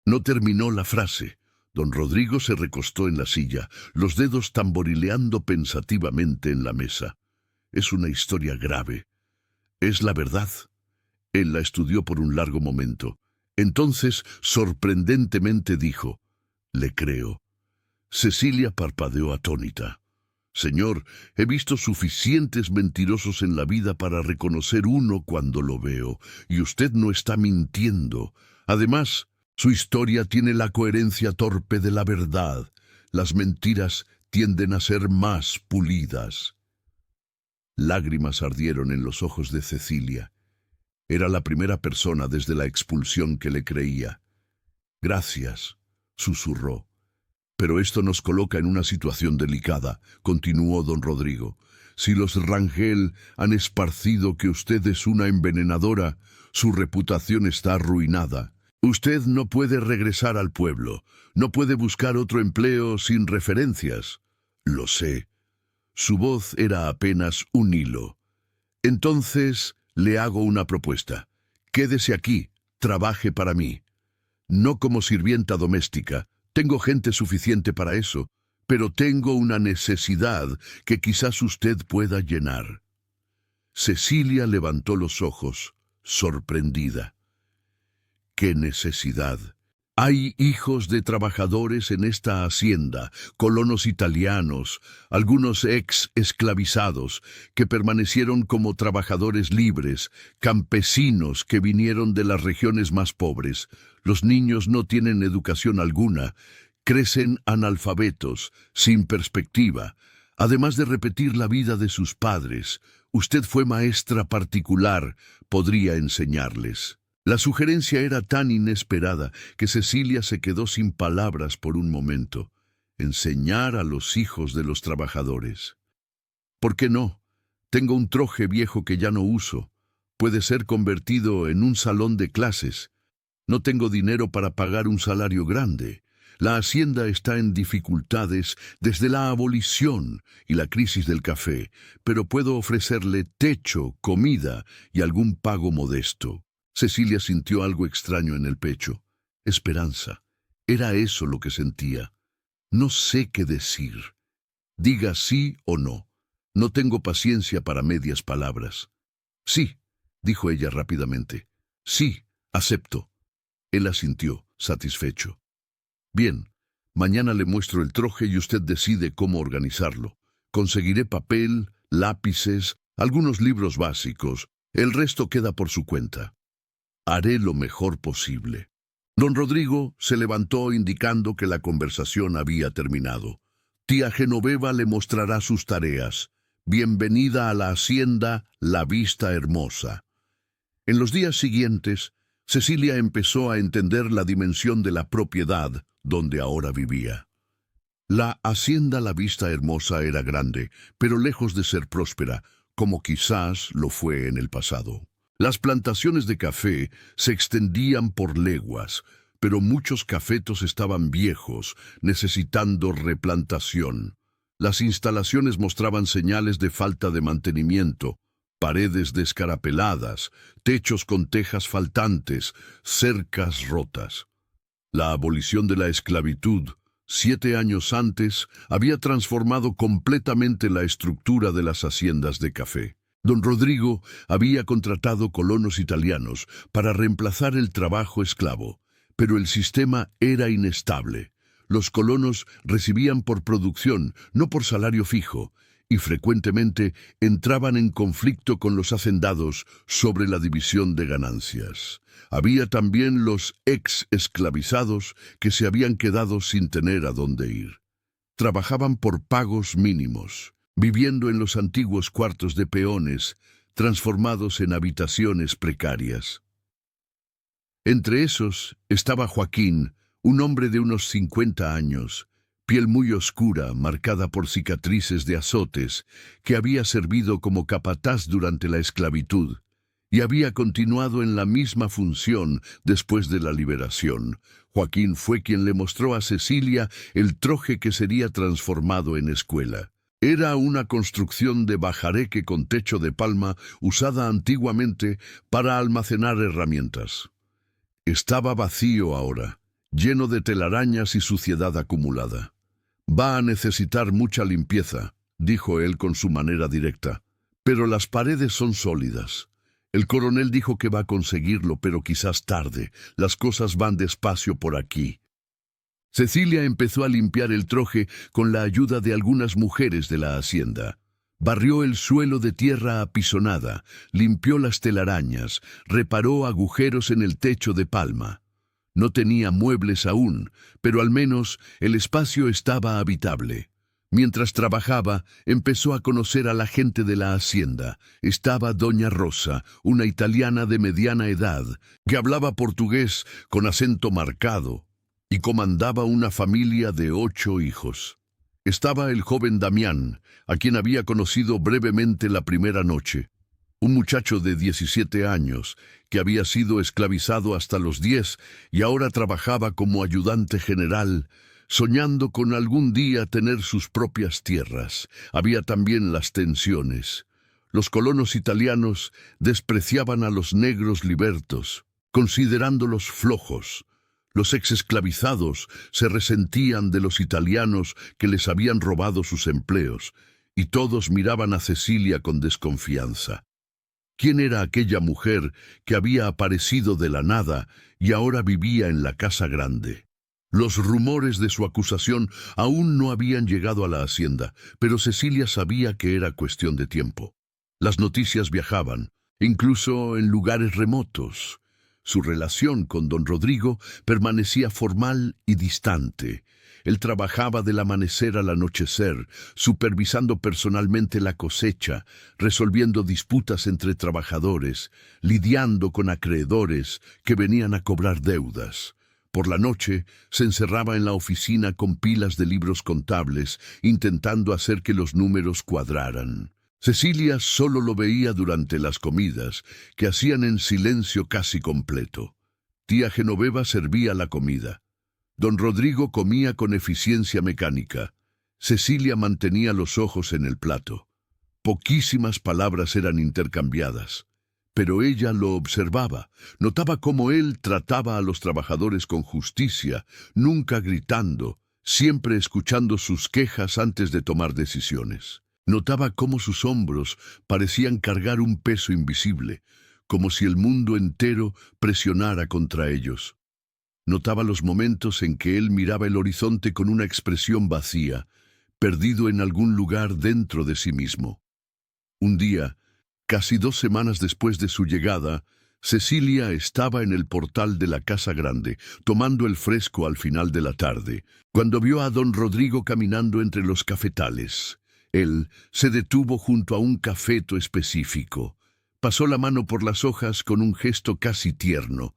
No terminó la frase. Don Rodrigo se recostó en la silla, los dedos tamborileando pensativamente en la mesa. Es una historia grave. Es la verdad. Él la estudió por un largo momento. Entonces, sorprendentemente dijo: «Le creo». Cecilia parpadeó atónita. «Señor, he visto suficientes mentirosos en la vida para reconocer uno cuando lo veo, y usted no está mintiendo. Además, su historia tiene la coherencia torpe de la verdad. Las mentiras tienden a ser más pulidas». Lágrimas ardieron en los ojos de Cecilia. Era la primera persona desde la expulsión que le creía. «Gracias», susurró. «Pero esto nos coloca en una situación delicada», continuó don Rodrigo. «Si los Rangel han esparcido que usted es una envenenadora, su reputación está arruinada. Usted no puede regresar al pueblo, no puede buscar otro empleo sin referencias». «Lo sé». Su voz era apenas un hilo. «Entonces le hago una propuesta. Quédese aquí, trabaje para mí. No como sirvienta doméstica, tengo gente suficiente para eso, pero tengo una necesidad que quizás usted pueda llenar». Cecilia levantó los ojos, sorprendida. ¡Qué necesidad! Hay hijos de trabajadores en esta hacienda, colonos italianos, algunos ex-esclavizados, que permanecieron como trabajadores libres, campesinos que vinieron de las regiones más pobres. Los niños no tienen educación alguna, crecen analfabetos, sin perspectiva. Además de repetir la vida de sus padres, usted fue maestra particular, podría enseñarles. La sugerencia era tan inesperada que Cecilia se quedó sin palabras por un momento. Enseñar a los hijos de los trabajadores. ¿Por qué no? Tengo un troje viejo que ya no uso. Puede ser convertido en un salón de clases. No tengo dinero para pagar un salario grande. La hacienda está en dificultades desde la abolición y la crisis del café, pero puedo ofrecerle techo, comida y algún pago modesto. Cecilia sintió algo extraño en el pecho. Esperanza. Era eso lo que sentía. No sé qué decir. Diga sí o no. No tengo paciencia para medias palabras. Sí, dijo ella rápidamente. Sí, acepto. Él asintió, satisfecho. Bien, mañana le muestro el troje y usted decide cómo organizarlo. Conseguiré papel, lápices, algunos libros básicos. El resto queda por su cuenta. Haré lo mejor posible. Don Rodrigo se levantó indicando que la conversación había terminado. Tía Genoveva le mostrará sus tareas. Bienvenida a la hacienda La Vista Hermosa. En los días siguientes, Cecilia empezó a entender la dimensión de la propiedad donde ahora vivía. La hacienda La Vista Hermosa era grande, pero lejos de ser próspera, como quizás lo fue en el pasado. Las plantaciones de café se extendían por leguas, pero muchos cafetos estaban viejos, necesitando replantación. Las instalaciones mostraban señales de falta de mantenimiento, paredes descarapeladas, techos con tejas faltantes, cercas rotas. La abolición de la esclavitud, 7 años antes, había transformado completamente la estructura de las haciendas de café. Don Rodrigo había contratado colonos italianos para reemplazar el trabajo esclavo, pero el sistema era inestable. Los colonos recibían por producción, no por salario fijo, y frecuentemente entraban en conflicto con los hacendados sobre la división de ganancias. Había también los ex-esclavizados que se habían quedado sin tener a dónde ir. Trabajaban por pagos mínimos, viviendo en los antiguos cuartos de peones, transformados en habitaciones precarias. Entre esos estaba Joaquín, un hombre de unos 50 años, piel muy oscura, marcada por cicatrices de azotes, que había servido como capataz durante la esclavitud, y había continuado en la misma función después de la liberación. Joaquín fue quien le mostró a Cecilia el troje que sería transformado en escuela. Era una construcción de bajareque con techo de palma usada antiguamente para almacenar herramientas. Estaba vacío ahora, lleno de telarañas y suciedad acumulada. «Va a necesitar mucha limpieza», dijo él con su manera directa, «pero las paredes son sólidas. El coronel dijo que va a conseguirlo, pero quizás tarde. Las cosas van despacio por aquí». Cecilia empezó a limpiar el troje con la ayuda de algunas mujeres de la hacienda. Barrió el suelo de tierra apisonada, limpió las telarañas, reparó agujeros en el techo de palma. No tenía muebles aún, pero al menos el espacio estaba habitable. Mientras trabajaba, empezó a conocer a la gente de la hacienda. Estaba doña Rosa, una italiana de mediana edad, que hablaba portugués con acento marcado y comandaba una familia de 8 hijos. Estaba el joven Damián, a quien había conocido brevemente la primera noche. Un muchacho de 17 años, que había sido esclavizado hasta los 10 y ahora trabajaba como ayudante general, soñando con algún día tener sus propias tierras. Había también las tensiones. Los colonos italianos despreciaban a los negros libertos, considerándolos flojos. Los exesclavizados se resentían de los italianos que les habían robado sus empleos, y todos miraban a Cecilia con desconfianza. ¿Quién era aquella mujer que había aparecido de la nada y ahora vivía en la casa grande? Los rumores de su acusación aún no habían llegado a la hacienda, pero Cecilia sabía que era cuestión de tiempo. Las noticias viajaban, incluso en lugares remotos. Su relación con don Rodrigo permanecía formal y distante. Él trabajaba del amanecer al anochecer, supervisando personalmente la cosecha, resolviendo disputas entre trabajadores, lidiando con acreedores que venían a cobrar deudas. Por la noche se encerraba en la oficina con pilas de libros contables, intentando hacer que los números cuadraran. Cecilia solo lo veía durante las comidas, que hacían en silencio casi completo. Tía Genoveva servía la comida. Don Rodrigo comía con eficiencia mecánica. Cecilia mantenía los ojos en el plato. Poquísimas palabras eran intercambiadas, pero ella lo observaba. Notaba cómo él trataba a los trabajadores con justicia, nunca gritando, siempre escuchando sus quejas antes de tomar decisiones. Notaba cómo sus hombros parecían cargar un peso invisible, como si el mundo entero presionara contra ellos. Notaba los momentos en que él miraba el horizonte con una expresión vacía, perdido en algún lugar dentro de sí mismo. Un día, casi 2 semanas después de su llegada, Cecilia estaba en el portal de la casa grande, tomando el fresco al final de la tarde, cuando vio a don Rodrigo caminando entre los cafetales. Él se detuvo junto a un cafeto específico. Pasó la mano por las hojas con un gesto casi tierno.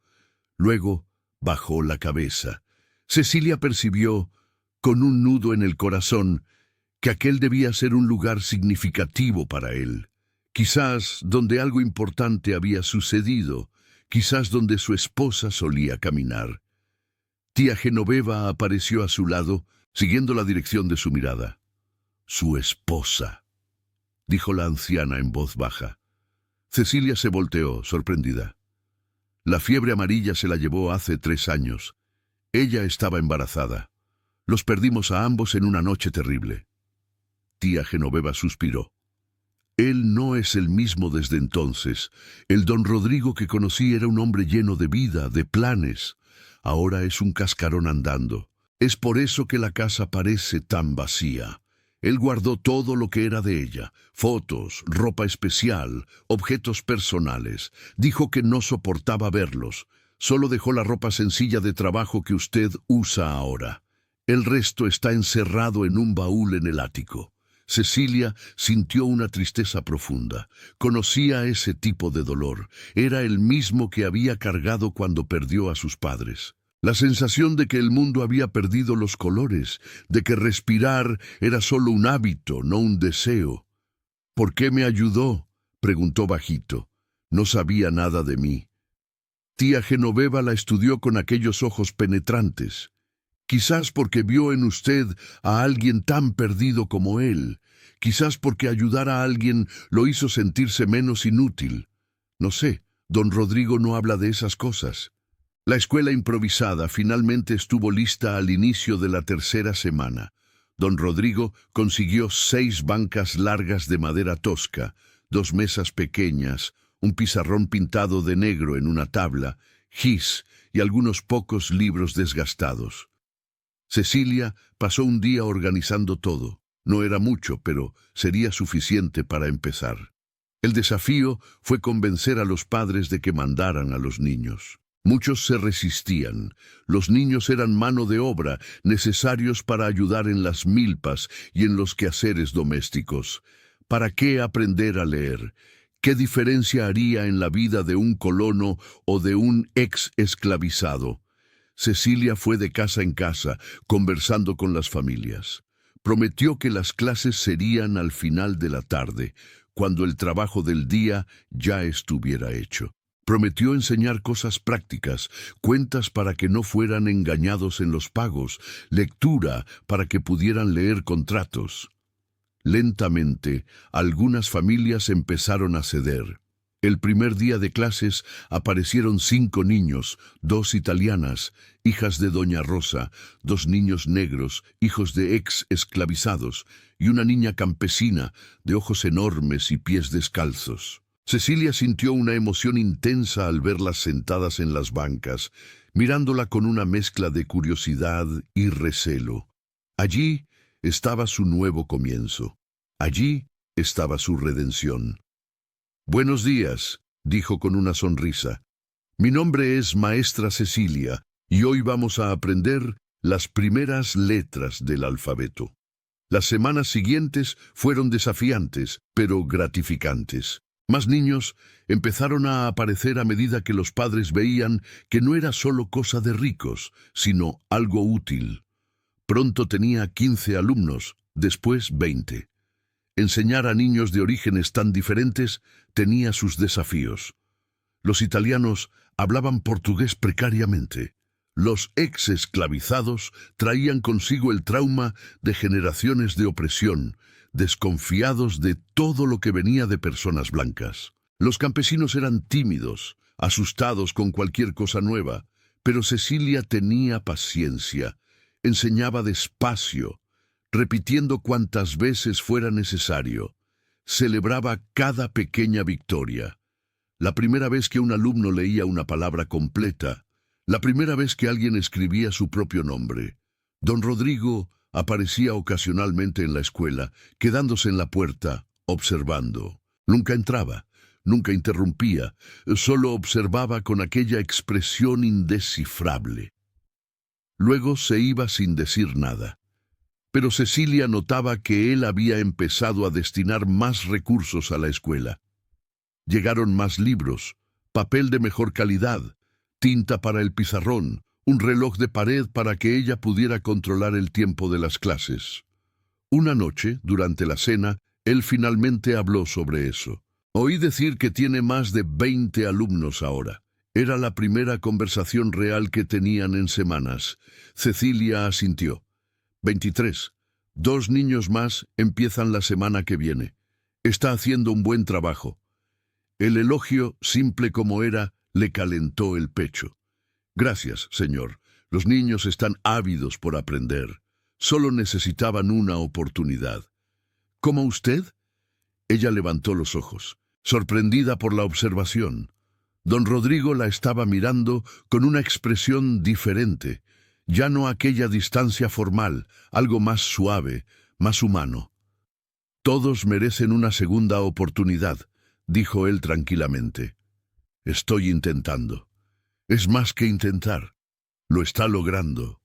Luego bajó la cabeza. Cecilia percibió, con un nudo en el corazón, que aquel debía ser un lugar significativo para él. Quizás donde algo importante había sucedido, quizás donde su esposa solía caminar. Tía Genoveva apareció a su lado, siguiendo la dirección de su mirada. «Su esposa», dijo la anciana en voz baja. Cecilia se volteó, sorprendida. La fiebre amarilla se la llevó hace 3 años. Ella estaba embarazada. Los perdimos a ambos en una noche terrible. Tía Genoveva suspiró. Él no es el mismo desde entonces. El don Rodrigo que conocí era un hombre lleno de vida, de planes. Ahora es un cascarón andando. Es por eso que la casa parece tan vacía. Él guardó todo lo que era de ella, fotos, ropa especial, objetos personales. Dijo que no soportaba verlos. Solo dejó la ropa sencilla de trabajo que usted usa ahora. El resto está encerrado en un baúl en el ático. Cecilia sintió una tristeza profunda. Conocía ese tipo de dolor. Era el mismo que había cargado cuando perdió a sus padres. La sensación de que el mundo había perdido los colores, de que respirar era solo un hábito, no un deseo. «¿Por qué me ayudó?», preguntó bajito. No sabía nada de mí. Tía Genoveva la estudió con aquellos ojos penetrantes. Quizás porque vio en usted a alguien tan perdido como él. Quizás porque ayudar a alguien lo hizo sentirse menos inútil. No sé, don Rodrigo no habla de esas cosas. La escuela improvisada finalmente estuvo lista al inicio de la 3ª semana. Don Rodrigo consiguió 6 bancas largas de madera tosca, 2 mesas pequeñas, un pizarrón pintado de negro en una tabla, gis y algunos pocos libros desgastados. Cecilia pasó un día organizando todo. No era mucho, pero sería suficiente para empezar. El desafío fue convencer a los padres de que mandaran a los niños. Muchos se resistían. Los niños eran mano de obra, necesarios para ayudar en las milpas y en los quehaceres domésticos. ¿Para qué aprender a leer? ¿Qué diferencia haría en la vida de un colono o de un ex esclavizado? Cecilia fue de casa en casa, conversando con las familias. Prometió que las clases serían al final de la tarde, cuando el trabajo del día ya estuviera hecho. Prometió enseñar cosas prácticas, cuentas para que no fueran engañados en los pagos, lectura para que pudieran leer contratos. Lentamente, algunas familias empezaron a ceder. El primer día de clases aparecieron 5 niños, 2 italianas, hijas de doña Rosa, 2 niños negros, hijos de ex esclavizados, y una niña campesina, de ojos enormes y pies descalzos. Cecilia sintió una emoción intensa al verlas sentadas en las bancas, mirándola con una mezcla de curiosidad y recelo. Allí estaba su nuevo comienzo. Allí estaba su redención. «Buenos días», dijo con una sonrisa. «Mi nombre es Maestra Cecilia y hoy vamos a aprender las primeras letras del alfabeto». Las semanas siguientes fueron desafiantes, pero gratificantes. Más niños empezaron a aparecer a medida que los padres veían que no era solo cosa de ricos, sino algo útil. Pronto tenía 15 alumnos, después 20. Enseñar a niños de orígenes tan diferentes tenía sus desafíos. Los italianos hablaban portugués precariamente. Los ex-esclavizados traían consigo el trauma de generaciones de opresión, desconfiados de todo lo que venía de personas blancas. Los campesinos eran tímidos, asustados con cualquier cosa nueva, pero Cecilia tenía paciencia, enseñaba despacio, repitiendo cuantas veces fuera necesario. Celebraba cada pequeña victoria. La primera vez que un alumno leía una palabra completa, la primera vez que alguien escribía su propio nombre. Don Rodrigo aparecía ocasionalmente en la escuela, quedándose en la puerta, observando. Nunca entraba, nunca interrumpía, solo observaba con aquella expresión indescifrable. Luego se iba sin decir nada. Pero Cecilia notaba que él había empezado a destinar más recursos a la escuela. Llegaron más libros, papel de mejor calidad, tinta para el pizarrón, un reloj de pared para que ella pudiera controlar el tiempo de las clases. Una noche, durante la cena, él finalmente habló sobre eso. Oí decir que tiene más de 20 alumnos ahora. Era la primera conversación real que tenían en semanas. Cecilia asintió. 23. 2 niños más empiezan la semana que viene. Está haciendo un buen trabajo. El elogio, simple como era, le calentó el pecho. Gracias, señor. Los niños están ávidos por aprender. Solo necesitaban una oportunidad. ¿Cómo usted? Ella levantó los ojos, sorprendida por la observación. Don Rodrigo la estaba mirando con una expresión diferente, ya no aquella distancia formal, algo más suave, más humano. Todos merecen una segunda oportunidad, dijo él tranquilamente. Estoy intentando. Es más que intentar. Lo está logrando.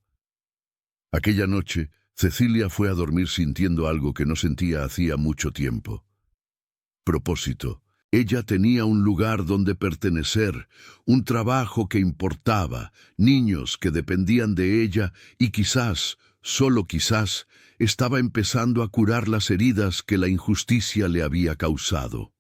Aquella noche, Cecilia fue a dormir sintiendo algo que no sentía hacía mucho tiempo. Propósito. Ella tenía un lugar donde pertenecer, un trabajo que importaba, niños que dependían de ella y quizás, solo quizás, estaba empezando a curar las heridas que la injusticia le había causado.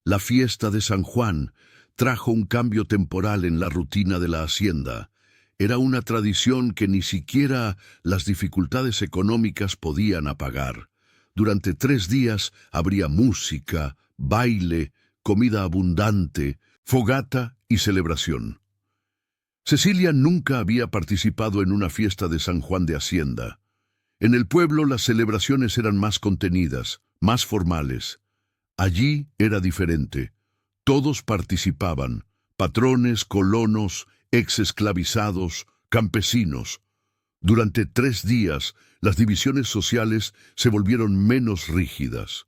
La fiesta de San Juan trajo un cambio temporal en la rutina de la hacienda. Era una tradición que ni siquiera las dificultades económicas podían apagar. Durante 3 días habría música, baile, comida abundante, fogata y celebración. Cecilia nunca había participado en una fiesta de San Juan de Hacienda. En el pueblo las celebraciones eran más contenidas, más formales. Allí era diferente. Todos participaban, patrones, colonos, ex-esclavizados, campesinos. Durante 3 días, las divisiones sociales se volvieron menos rígidas.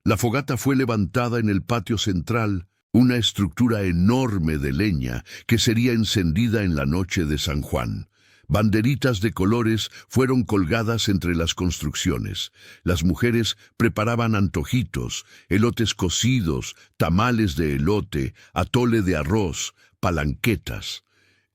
La fogata fue levantada en el patio central, una estructura enorme de leña que sería encendida en la noche de San Juan. Banderitas de colores fueron colgadas entre las construcciones. Las mujeres preparaban antojitos, elotes cocidos, tamales de elote, atole de arroz, palanquetas.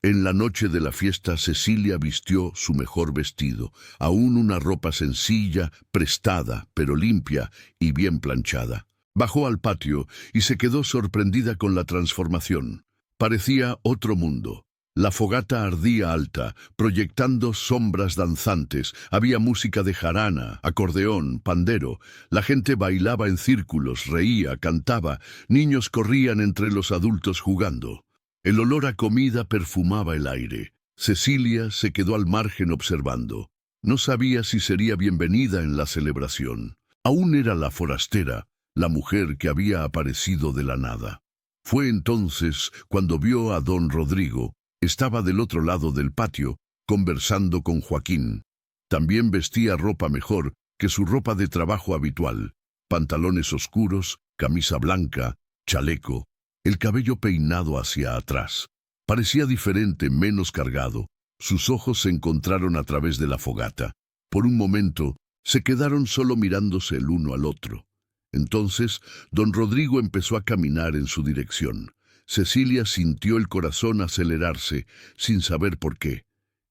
En la noche de la fiesta, Cecilia vistió su mejor vestido, aún una ropa sencilla, prestada, pero limpia y bien planchada. Bajó al patio y se quedó sorprendida con la transformación. Parecía otro mundo. La fogata ardía alta, proyectando sombras danzantes. Había música de jarana, acordeón, pandero. La gente bailaba en círculos, reía, cantaba. Niños corrían entre los adultos jugando. El olor a comida perfumaba el aire. Cecilia se quedó al margen observando. No sabía si sería bienvenida en la celebración. Aún era la forastera, la mujer que había aparecido de la nada. Fue entonces cuando vio a don Rodrigo. Estaba del otro lado del patio, conversando con Joaquín. También vestía ropa mejor que su ropa de trabajo habitual: pantalones oscuros, camisa blanca, chaleco, el cabello peinado hacia atrás. Parecía diferente, menos cargado. Sus ojos se encontraron a través de la fogata. Por un momento, se quedaron solo mirándose el uno al otro. Entonces, don Rodrigo empezó a caminar en su dirección. Cecilia sintió el corazón acelerarse, sin saber por qué.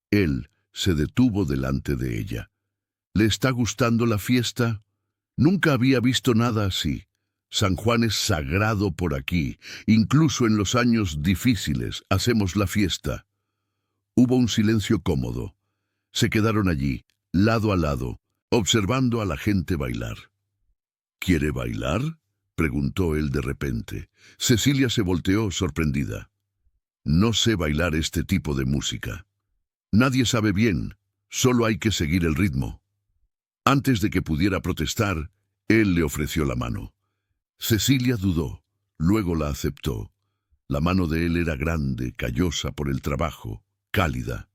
Él se detuvo delante de ella. ¿Le está gustando la fiesta? Nunca había visto nada así. San Juan es sagrado por aquí. Incluso en los años difíciles hacemos la fiesta. Hubo un silencio cómodo. Se quedaron allí, lado a lado, observando a la gente bailar. ¿Quiere bailar?, preguntó él de repente. Cecilia se volteó sorprendida. No sé bailar este tipo de música. Nadie sabe bien, solo hay que seguir el ritmo. Antes de que pudiera protestar, él le ofreció la mano. Cecilia dudó, luego la aceptó. La mano de él era grande, callosa por el trabajo, cálida.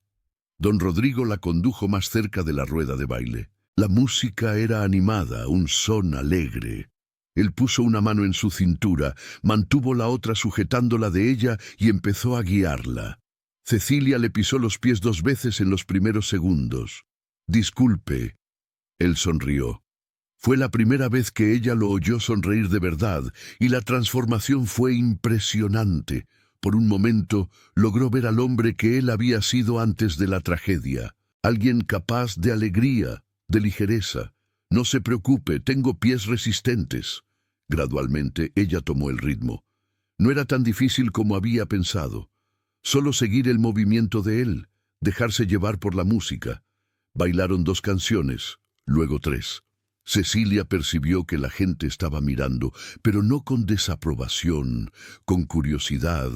Don Rodrigo la condujo más cerca de la rueda de baile. La música era animada, un son alegre. Él puso una mano en su cintura, mantuvo la otra sujetándola de ella y empezó a guiarla. Cecilia le pisó los pies 2 veces en los primeros segundos. «Disculpe». Él sonrió. Fue la primera vez que ella lo oyó sonreír de verdad, y la transformación fue impresionante. Por un momento logró ver al hombre que él había sido antes de la tragedia, alguien capaz de alegría, de ligereza. «No se preocupe, tengo pies resistentes». Gradualmente ella tomó el ritmo. No era tan difícil como había pensado. Solo seguir el movimiento de él, dejarse llevar por la música. Bailaron 2 canciones, luego 3. Cecilia percibió que la gente estaba mirando, pero no con desaprobación, con curiosidad,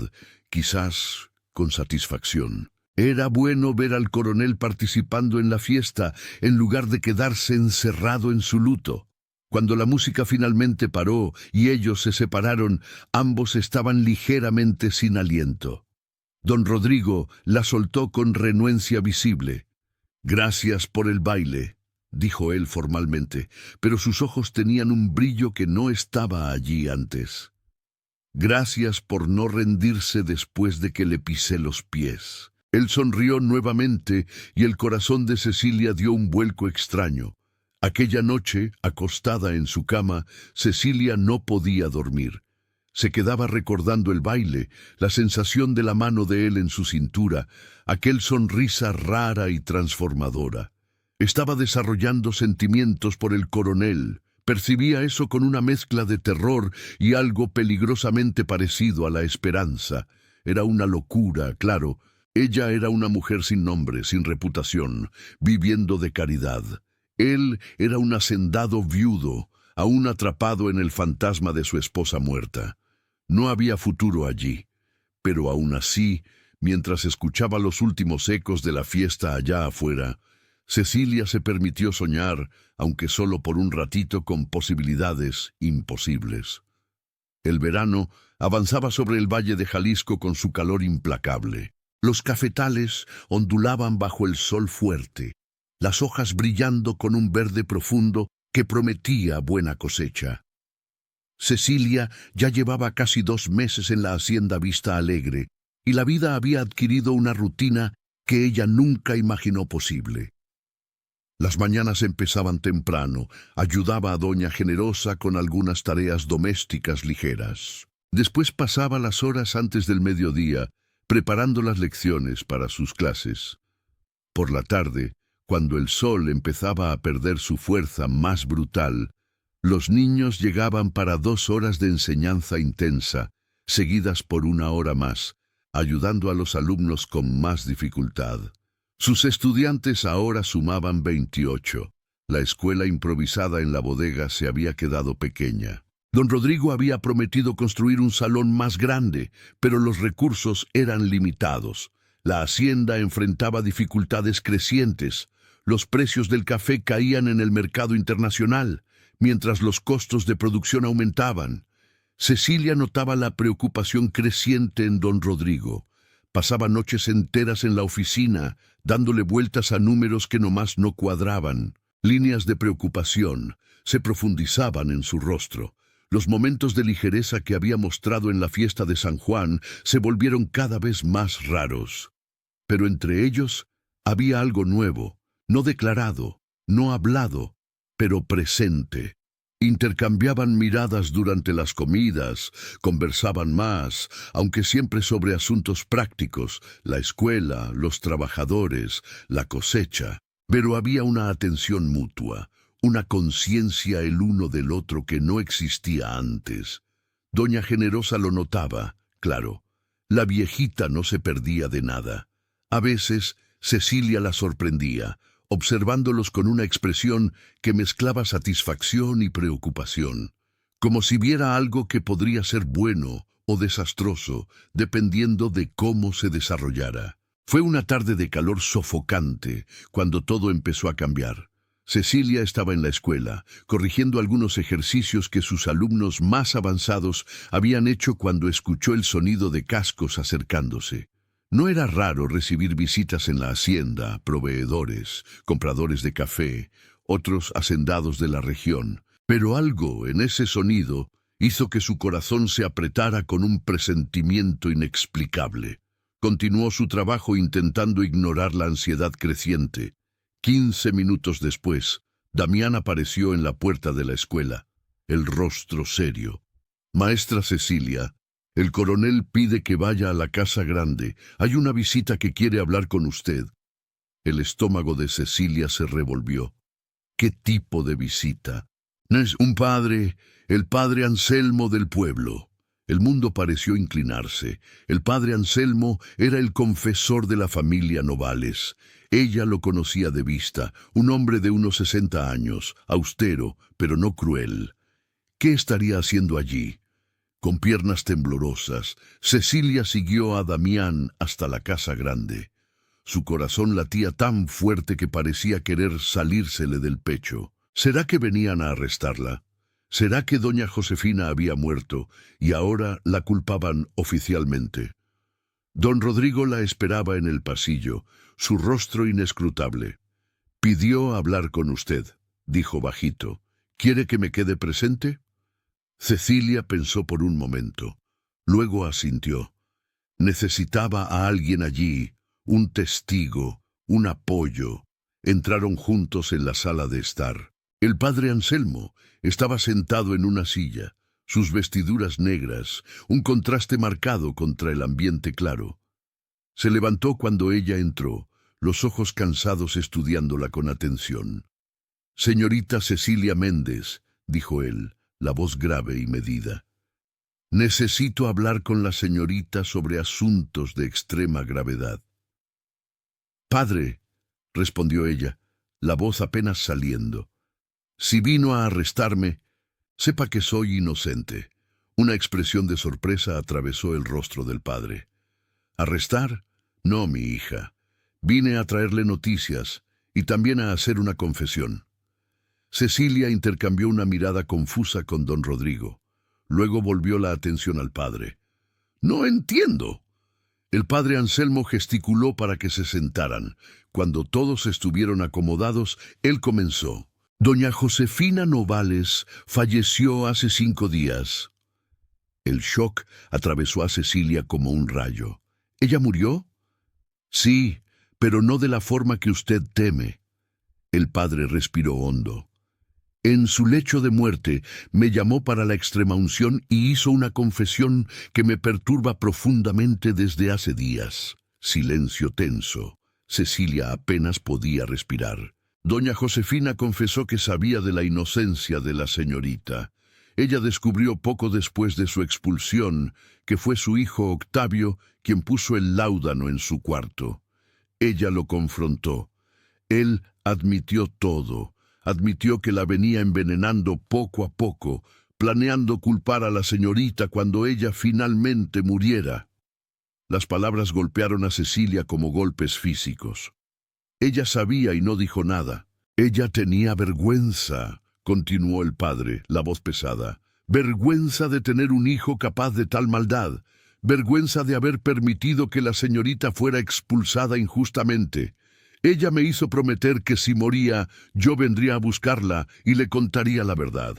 quizás con satisfacción. Era bueno ver al coronel participando en la fiesta, en lugar de quedarse encerrado en su luto. Cuando la música finalmente paró y ellos se separaron, ambos estaban ligeramente sin aliento. Don Rodrigo la soltó con renuencia visible. «Gracias por el baile», dijo él formalmente, pero sus ojos tenían un brillo que no estaba allí antes. «Gracias por no rendirse después de que le pisé los pies». Él sonrió nuevamente y el corazón de Cecilia dio un vuelco extraño. Aquella noche, acostada en su cama, Cecilia no podía dormir. Se quedaba recordando el baile, la sensación de la mano de él en su cintura, aquel sonrisa rara y transformadora. Estaba desarrollando sentimientos por el coronel. Percibía eso con una mezcla de terror y algo peligrosamente parecido a la esperanza. Era una locura, claro. Ella era una mujer sin nombre, sin reputación, viviendo de caridad. Él era un hacendado viudo, aún atrapado en el fantasma de su esposa muerta. No había futuro allí, pero aún así, mientras escuchaba los últimos ecos de la fiesta allá afuera, Cecilia se permitió soñar, aunque solo por un ratito, con posibilidades imposibles. El verano avanzaba sobre el valle de Jalisco con su calor implacable. Los cafetales ondulaban bajo el sol fuerte, las hojas brillando con un verde profundo que prometía buena cosecha. Cecilia ya llevaba casi 2 meses en la hacienda Vista Alegre, y la vida había adquirido una rutina que ella nunca imaginó posible. Las mañanas empezaban temprano, ayudaba a doña Generosa con algunas tareas domésticas ligeras. Después pasaba las horas antes del mediodía, preparando las lecciones para sus clases. Por la tarde, cuando el sol empezaba a perder su fuerza más brutal, los niños llegaban para 2 horas de enseñanza intensa, seguidas por 1 hora más, ayudando a los alumnos con más dificultad. Sus estudiantes ahora sumaban 28. La escuela improvisada en la bodega se había quedado pequeña. Don Rodrigo había prometido construir un salón más grande, pero los recursos eran limitados. La hacienda enfrentaba dificultades crecientes. Los precios del café caían en el mercado internacional, mientras los costos de producción aumentaban. Cecilia notaba la preocupación creciente en don Rodrigo. Pasaba noches enteras en la oficina, dándole vueltas a números que nomás no cuadraban. Líneas de preocupación se profundizaban en su rostro. Los momentos de ligereza que había mostrado en la fiesta de San Juan se volvieron cada vez más raros. Pero entre ellos había algo nuevo, no declarado, no hablado, pero presente. Intercambiaban miradas durante las comidas, conversaban más, aunque siempre sobre asuntos prácticos, la escuela, los trabajadores, la cosecha. Pero había una atención mutua, una conciencia el uno del otro que no existía antes. Doña Generosa lo notaba, claro. La viejita no se perdía de nada. A veces Cecilia la sorprendía, observándolos con una expresión que mezclaba satisfacción y preocupación, como si viera algo que podría ser bueno o desastroso, dependiendo de cómo se desarrollara. Fue una tarde de calor sofocante cuando todo empezó a cambiar. Cecilia estaba en la escuela, corrigiendo algunos ejercicios que sus alumnos más avanzados habían hecho cuando escuchó el sonido de cascos acercándose. No era raro recibir visitas en la hacienda, proveedores, compradores de café, otros hacendados de la región, pero algo en ese sonido hizo que su corazón se apretara con un presentimiento inexplicable. Continuó su trabajo intentando ignorar la ansiedad creciente. 15 minutos después, Damián apareció en la puerta de la escuela, el rostro serio. «Maestra Cecilia, el coronel pide que vaya a la casa grande. Hay una visita que quiere hablar con usted». El estómago de Cecilia se revolvió. ¿Qué tipo de visita? «No es un padre, el padre Anselmo del pueblo». El mundo pareció inclinarse. El padre Anselmo era el confesor de la familia Novales. Ella lo conocía de vista, un hombre de unos 60 años, austero, pero no cruel. ¿Qué estaría haciendo allí? Con piernas temblorosas, Cecilia siguió a Damián hasta la casa grande. Su corazón latía tan fuerte que parecía querer salírsele del pecho. ¿Será que venían a arrestarla? ¿Será que doña Josefina había muerto y ahora la culpaban oficialmente? Don Rodrigo la esperaba en el pasillo, su rostro inescrutable. «Pidió hablar con usted», dijo bajito. «¿Quiere que me quede presente?» Cecilia pensó por un momento. Luego asintió. Necesitaba a alguien allí, un testigo, un apoyo. Entraron juntos en la sala de estar. El padre Anselmo estaba sentado en una silla, sus vestiduras negras, un contraste marcado contra el ambiente claro. Se levantó cuando ella entró, los ojos cansados estudiándola con atención. «Señorita Cecilia Méndez», dijo él, la voz grave y medida. «Necesito hablar con la señorita sobre asuntos de extrema gravedad». «Padre», respondió ella, la voz apenas saliendo. «Si vino a arrestarme, sepa que soy inocente». Una expresión de sorpresa atravesó el rostro del padre. «¿Arrestar? No, mi hija. Vine a traerle noticias y también a hacer una confesión». Cecilia intercambió una mirada confusa con don Rodrigo. Luego volvió la atención al padre. «No entiendo». El padre Anselmo gesticuló para que se sentaran. Cuando todos estuvieron acomodados, él comenzó. «Doña Josefina Novales falleció hace 5 días». El shock atravesó a Cecilia como un rayo. «¿Ella murió?» «Sí, pero no de la forma que usted teme». El padre respiró hondo. «En su lecho de muerte me llamó para la extremaunción y hizo una confesión que me perturba profundamente desde hace días». Silencio tenso. Cecilia apenas podía respirar. Doña Josefina confesó que sabía de la inocencia de la señorita. Ella descubrió poco después de su expulsión que fue su hijo Octavio quien puso el láudano en su cuarto. Ella lo confrontó. Él admitió todo. Admitió que la venía envenenando poco a poco, planeando culpar a la señorita cuando ella finalmente muriera. Las palabras golpearon a Cecilia como golpes físicos. Ella sabía y no dijo nada. Ella tenía vergüenza, continuó el padre, la voz pesada. Vergüenza de tener un hijo capaz de tal maldad. Vergüenza de haber permitido que la señorita fuera expulsada injustamente. Ella me hizo prometer que si moría, yo vendría a buscarla y le contaría la verdad.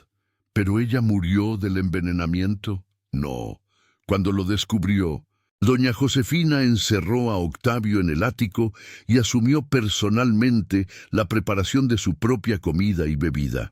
¿Pero ella murió del envenenamiento? No. Cuando lo descubrió, doña Josefina encerró a Octavio en el ático y asumió personalmente la preparación de su propia comida y bebida.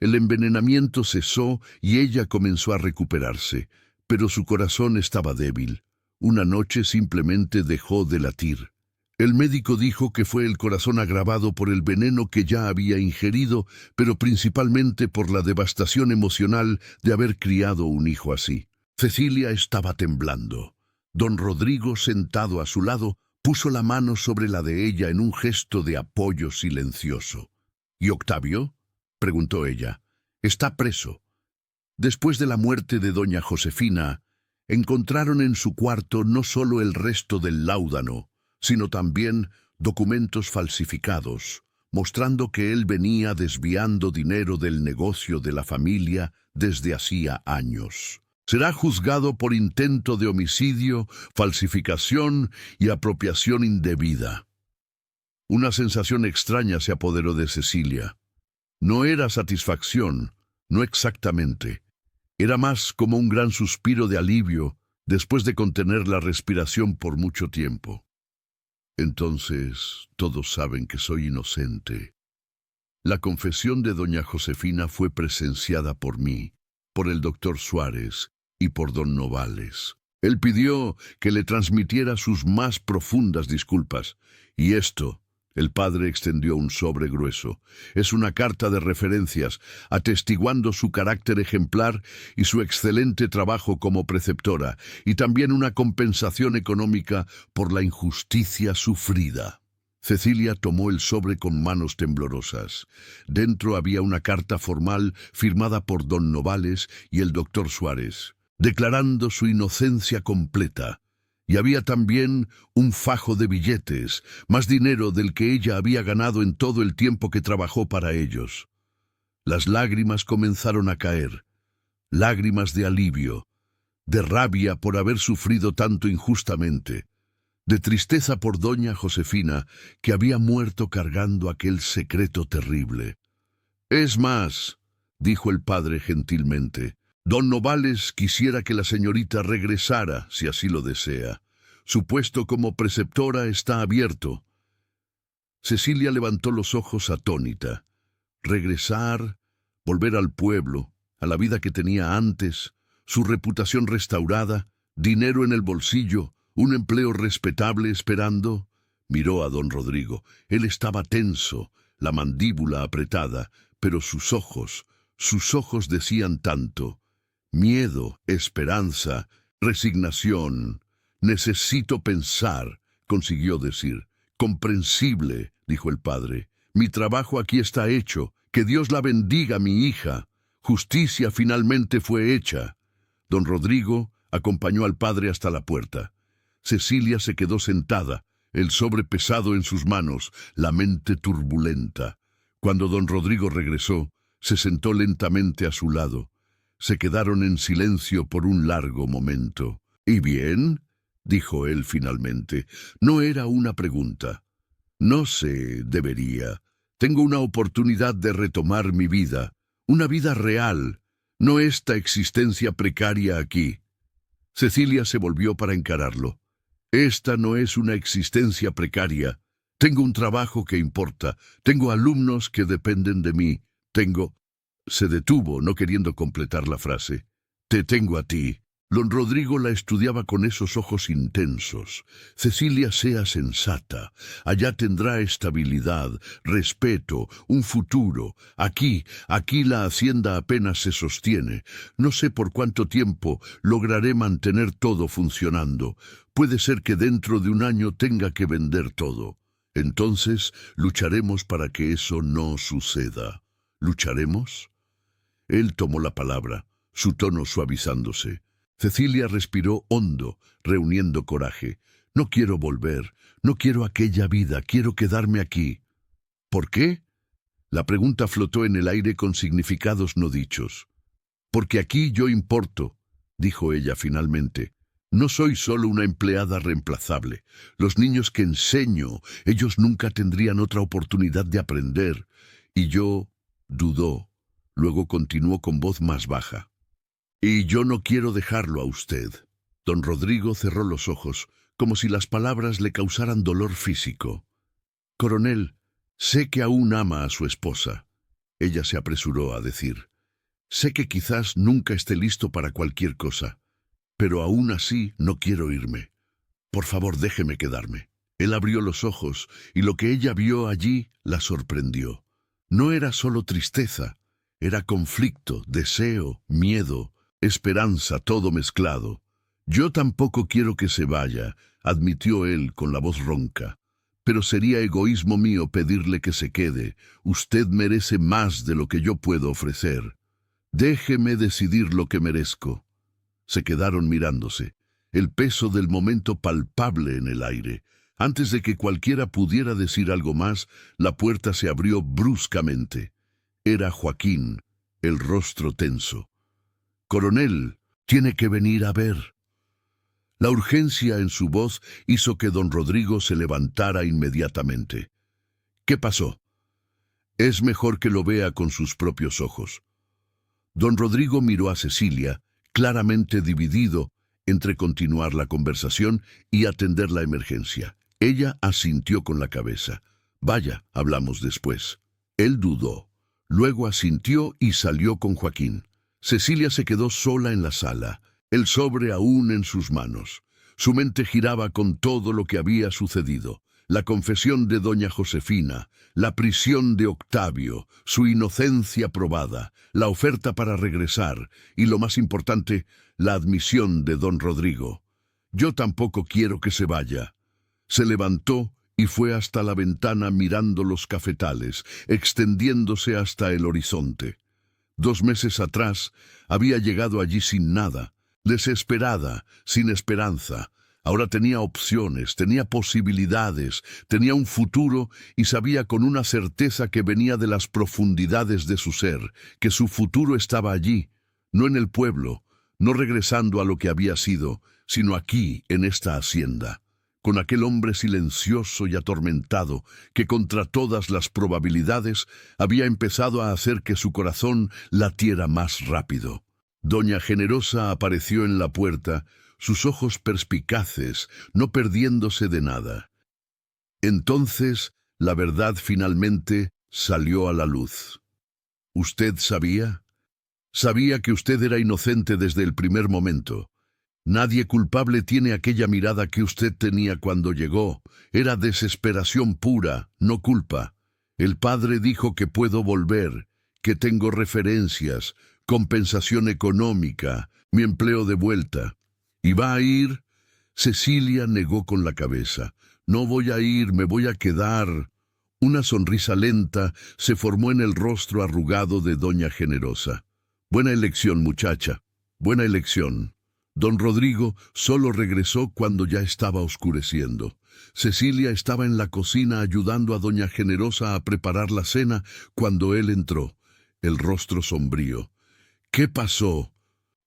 El envenenamiento cesó y ella comenzó a recuperarse, pero su corazón estaba débil. Una noche simplemente dejó de latir. El médico dijo que fue el corazón agravado por el veneno que ya había ingerido, pero principalmente por la devastación emocional de haber criado un hijo así. Cecilia estaba temblando. Don Rodrigo, sentado a su lado, puso la mano sobre la de ella en un gesto de apoyo silencioso. ¿Y Octavio?, preguntó ella. Está preso. Después de la muerte de doña Josefina, encontraron en su cuarto no solo el resto del láudano, sino también documentos falsificados, mostrando que él venía desviando dinero del negocio de la familia desde hacía años. Será juzgado por intento de homicidio, falsificación y apropiación indebida. Una sensación extraña se apoderó de Cecilia. No era satisfacción, no exactamente. Era más como un gran suspiro de alivio después de contener la respiración por mucho tiempo. Entonces, todos saben que soy inocente. La confesión de doña Josefina fue presenciada por mí, por el doctor Suárez y por don Novales. Él pidió que le transmitiera sus más profundas disculpas, y esto, el padre extendió un sobre grueso. Es una carta de referencias, atestiguando su carácter ejemplar y su excelente trabajo como preceptora, y también una compensación económica por la injusticia sufrida. Cecilia tomó el sobre con manos temblorosas. Dentro había una carta formal firmada por don Novales y el doctor Suárez, declarando su inocencia completa. Y había también un fajo de billetes, más dinero del que ella había ganado en todo el tiempo que trabajó para ellos. Las lágrimas comenzaron a caer, lágrimas de alivio, de rabia por haber sufrido tanto injustamente, de tristeza por doña Josefina, que había muerto cargando aquel secreto terrible. «Es más», dijo el padre gentilmente, «don Novales quisiera que la señorita regresara, si así lo desea. Su puesto como preceptora está abierto». Cecilia levantó los ojos atónita. Regresar, volver al pueblo, a la vida que tenía antes, su reputación restaurada, dinero en el bolsillo, un empleo respetable esperando. Miró a don Rodrigo. Él estaba tenso, la mandíbula apretada, pero sus ojos decían tanto. Miedo, esperanza, resignación. «Necesito pensar», consiguió decir. «Comprensible», dijo el padre. «Mi trabajo aquí está hecho. Que Dios la bendiga, mi hija. Justicia finalmente fue hecha». Don Rodrigo acompañó al padre hasta la puerta. Cecilia se quedó sentada, el sobre pesado en sus manos, la mente turbulenta. Cuando don Rodrigo regresó, se sentó lentamente a su lado. Se quedaron en silencio por un largo momento. «¿Y bien?», dijo él finalmente. No era una pregunta. «No sé, debería. Tengo una oportunidad de retomar mi vida, una vida real, no esta existencia precaria aquí». Cecilia se volvió para encararlo. «Esta no es una existencia precaria. Tengo un trabajo que importa. Tengo alumnos que dependen de mí. Tengo...» Se detuvo, no queriendo completar la frase. «Te tengo a ti». Don Rodrigo la estudiaba con esos ojos intensos. «Cecilia, sea sensata. Allá tendrá estabilidad, respeto, un futuro. Aquí la hacienda apenas se sostiene. No sé por cuánto tiempo lograré mantener todo funcionando. Puede ser que dentro de un año tenga que vender todo. Entonces lucharemos para que eso no suceda». «¿Lucharemos?». Él tomó la palabra, su tono suavizándose. Cecilia respiró hondo, reuniendo coraje. «No quiero volver, no quiero aquella vida, quiero quedarme aquí». «¿Por qué?». La pregunta flotó en el aire con significados no dichos. «Porque aquí yo importo», dijo ella finalmente. «No soy solo una empleada reemplazable. Los niños que enseño, ellos nunca tendrían otra oportunidad de aprender». Y yo dudó. Luego continuó con voz más baja. «Y yo no quiero dejarlo a usted». Don Rodrigo cerró los ojos, como si las palabras le causaran dolor físico. «Coronel, sé que aún ama a su esposa». Ella se apresuró a decir. «Sé que quizás nunca esté listo para cualquier cosa, pero aún así no quiero irme. Por favor, déjeme quedarme». Él abrió los ojos, y lo que ella vio allí la sorprendió. No era solo tristeza, era conflicto, deseo, miedo, esperanza, todo mezclado. «Yo tampoco quiero que se vaya», admitió él con la voz ronca. «Pero sería egoísmo mío pedirle que se quede. Usted merece más de lo que yo puedo ofrecer. Déjeme decidir lo que merezco». Se quedaron mirándose, el peso del momento palpable en el aire. Antes de que cualquiera pudiera decir algo más, la puerta se abrió bruscamente. Era Joaquín, el rostro tenso. «Coronel, tiene que venir a ver». La urgencia en su voz hizo que don Rodrigo se levantara inmediatamente. «¿Qué pasó?» «Es mejor que lo vea con sus propios ojos». Don Rodrigo miró a Cecilia, claramente dividido entre continuar la conversación y atender la emergencia. Ella asintió con la cabeza. «Vaya, hablamos después». Él dudó. Luego asintió y salió con Joaquín. Cecilia se quedó sola en la sala, el sobre aún en sus manos. Su mente giraba con todo lo que había sucedido. La confesión de doña Josefina, la prisión de Octavio, su inocencia probada, la oferta para regresar y, lo más importante, la admisión de don Rodrigo. «Yo tampoco quiero que se vaya». Se levantó y fue hasta la ventana mirando los cafetales, extendiéndose hasta el horizonte. 2 meses atrás había llegado allí sin nada, desesperada, sin esperanza. Ahora tenía opciones, tenía posibilidades, tenía un futuro y sabía con una certeza que venía de las profundidades de su ser, que su futuro estaba allí, no en el pueblo, no regresando a lo que había sido, sino aquí, en esta hacienda, con aquel hombre silencioso y atormentado que contra todas las probabilidades había empezado a hacer que su corazón latiera más rápido. Doña Generosa apareció en la puerta, sus ojos perspicaces, no perdiéndose de nada. Entonces, la verdad finalmente salió a la luz. «¿Usted sabía? Sabía que usted era inocente desde el primer momento. Nadie culpable tiene aquella mirada que usted tenía cuando llegó. Era desesperación pura, no culpa. El padre dijo que puedo volver, que tengo referencias, compensación económica, mi empleo de vuelta. ¿Y va a ir?» Cecilia negó con la cabeza. «No voy a ir, me voy a quedar». Una sonrisa lenta se formó en el rostro arrugado de doña Generosa. «Buena elección, muchacha, buena elección». Don Rodrigo solo regresó cuando ya estaba oscureciendo. Cecilia estaba en la cocina ayudando a doña Generosa a preparar la cena cuando él entró, el rostro sombrío. «¿Qué pasó?»,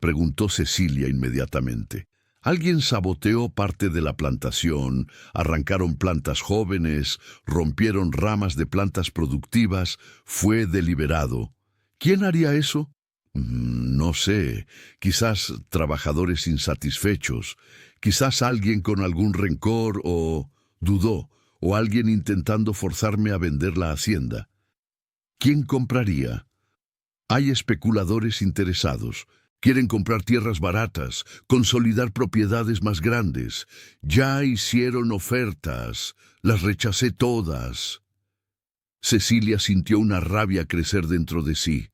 preguntó Cecilia inmediatamente. «Alguien saboteó parte de la plantación, arrancaron plantas jóvenes, rompieron ramas de plantas productivas, fue deliberado». «¿Quién haría eso?». «No sé, quizás trabajadores insatisfechos, quizás alguien con algún rencor o dudó, o alguien intentando forzarme a vender la hacienda». «¿Quién compraría?». «Hay especuladores interesados. Quieren comprar tierras baratas, consolidar propiedades más grandes. Ya hicieron ofertas, las rechacé todas». Cecilia sintió una rabia crecer dentro de sí.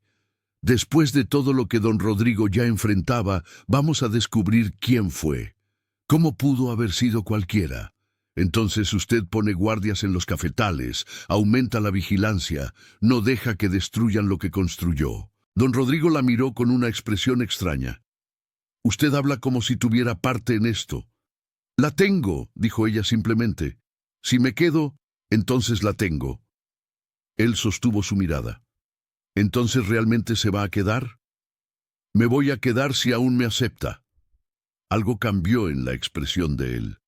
«Después de todo lo que don Rodrigo ya enfrentaba, vamos a descubrir quién fue. ¿Cómo pudo haber sido cualquiera? Entonces usted pone guardias en los cafetales, aumenta la vigilancia, no deja que destruyan lo que construyó». Don Rodrigo la miró con una expresión extraña. «Usted habla como si tuviera parte en esto». «La tengo», dijo ella simplemente. «Si me quedo, entonces la tengo». Él sostuvo su mirada. ¿Entonces realmente se va a quedar? Me voy a quedar si aún me acepta. Algo cambió en la expresión de él.